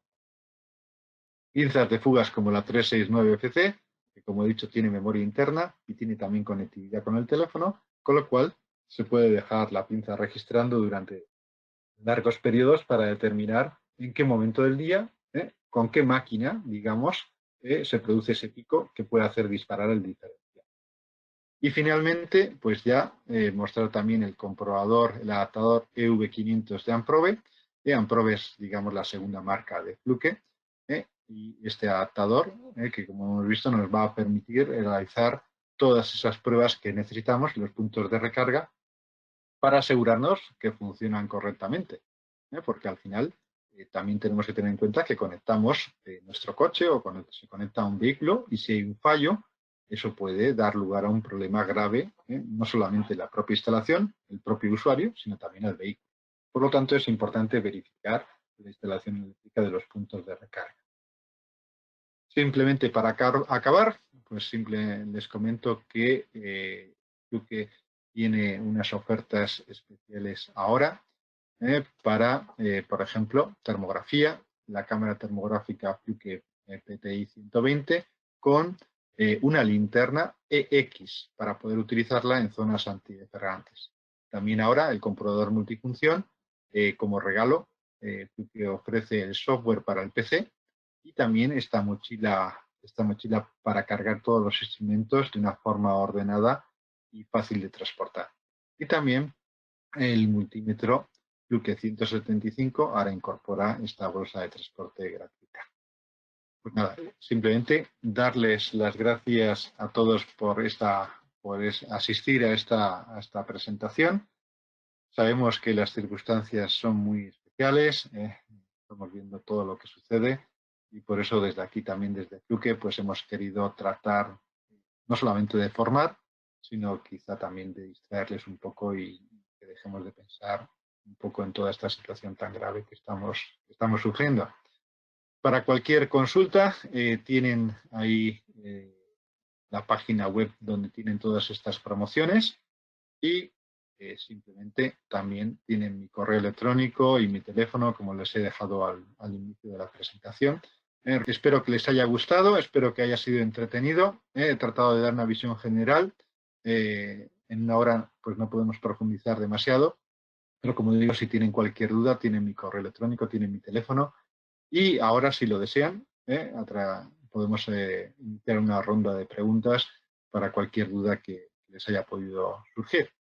Pinzas de fugas como la 369FC, que como he dicho tiene memoria interna y tiene también conectividad con el teléfono, con lo cual se puede dejar la pinza registrando durante largos periodos para determinar en qué momento del día, con qué máquina, digamos, se produce ese pico que puede hacer disparar el diferencial. Y finalmente, pues ya mostrar también el comprobador, el adaptador EV500 de Amprobe. Amprobe es, digamos, la segunda marca de Fluke. Y este adaptador, que como hemos visto, nos va a permitir realizar todas esas pruebas que necesitamos, los puntos de recarga, para asegurarnos que funcionan correctamente. Porque al final también tenemos que tener en cuenta que conectamos nuestro coche o se conecta a un vehículo y si hay un fallo, eso puede dar lugar a un problema grave, no solamente la propia instalación, el propio usuario, sino también el vehículo. Por lo tanto, es importante verificar la instalación eléctrica de los puntos de recarga. Simplemente para acabar, pues les comento que Fluke tiene unas ofertas especiales ahora para, por ejemplo, termografía, la cámara termográfica Fluke PTI 120 con una linterna EX para poder utilizarla en zonas antiderrapantes. También ahora el comprobador multifunción, como regalo, Fluke ofrece el software para el PC y también esta mochila para cargar todos los instrumentos de una forma ordenada y fácil de transportar. Y también el multímetro Fluke 175 ahora incorpora esta bolsa de transporte gratuita. Pues nada, simplemente darles las gracias a todos por asistir a esta presentación. Sabemos que las circunstancias son muy especiales, estamos viendo todo lo que sucede y por eso desde aquí también desde Fluke pues hemos querido tratar no solamente de formar, sino quizá también de distraerles un poco y que dejemos de pensar un poco en toda esta situación tan grave que estamos sufriendo. Para cualquier consulta tienen ahí la página web donde tienen todas estas promociones y simplemente también tienen mi correo electrónico y mi teléfono, como les he dejado al inicio de la presentación. Espero que les haya gustado, espero que haya sido entretenido. He tratado de dar una visión general. En una hora pues no podemos profundizar demasiado, pero como digo, si tienen cualquier duda, tienen mi correo electrónico, tienen mi teléfono y ahora, si lo desean, podemos iniciar una ronda de preguntas para cualquier duda que les haya podido surgir.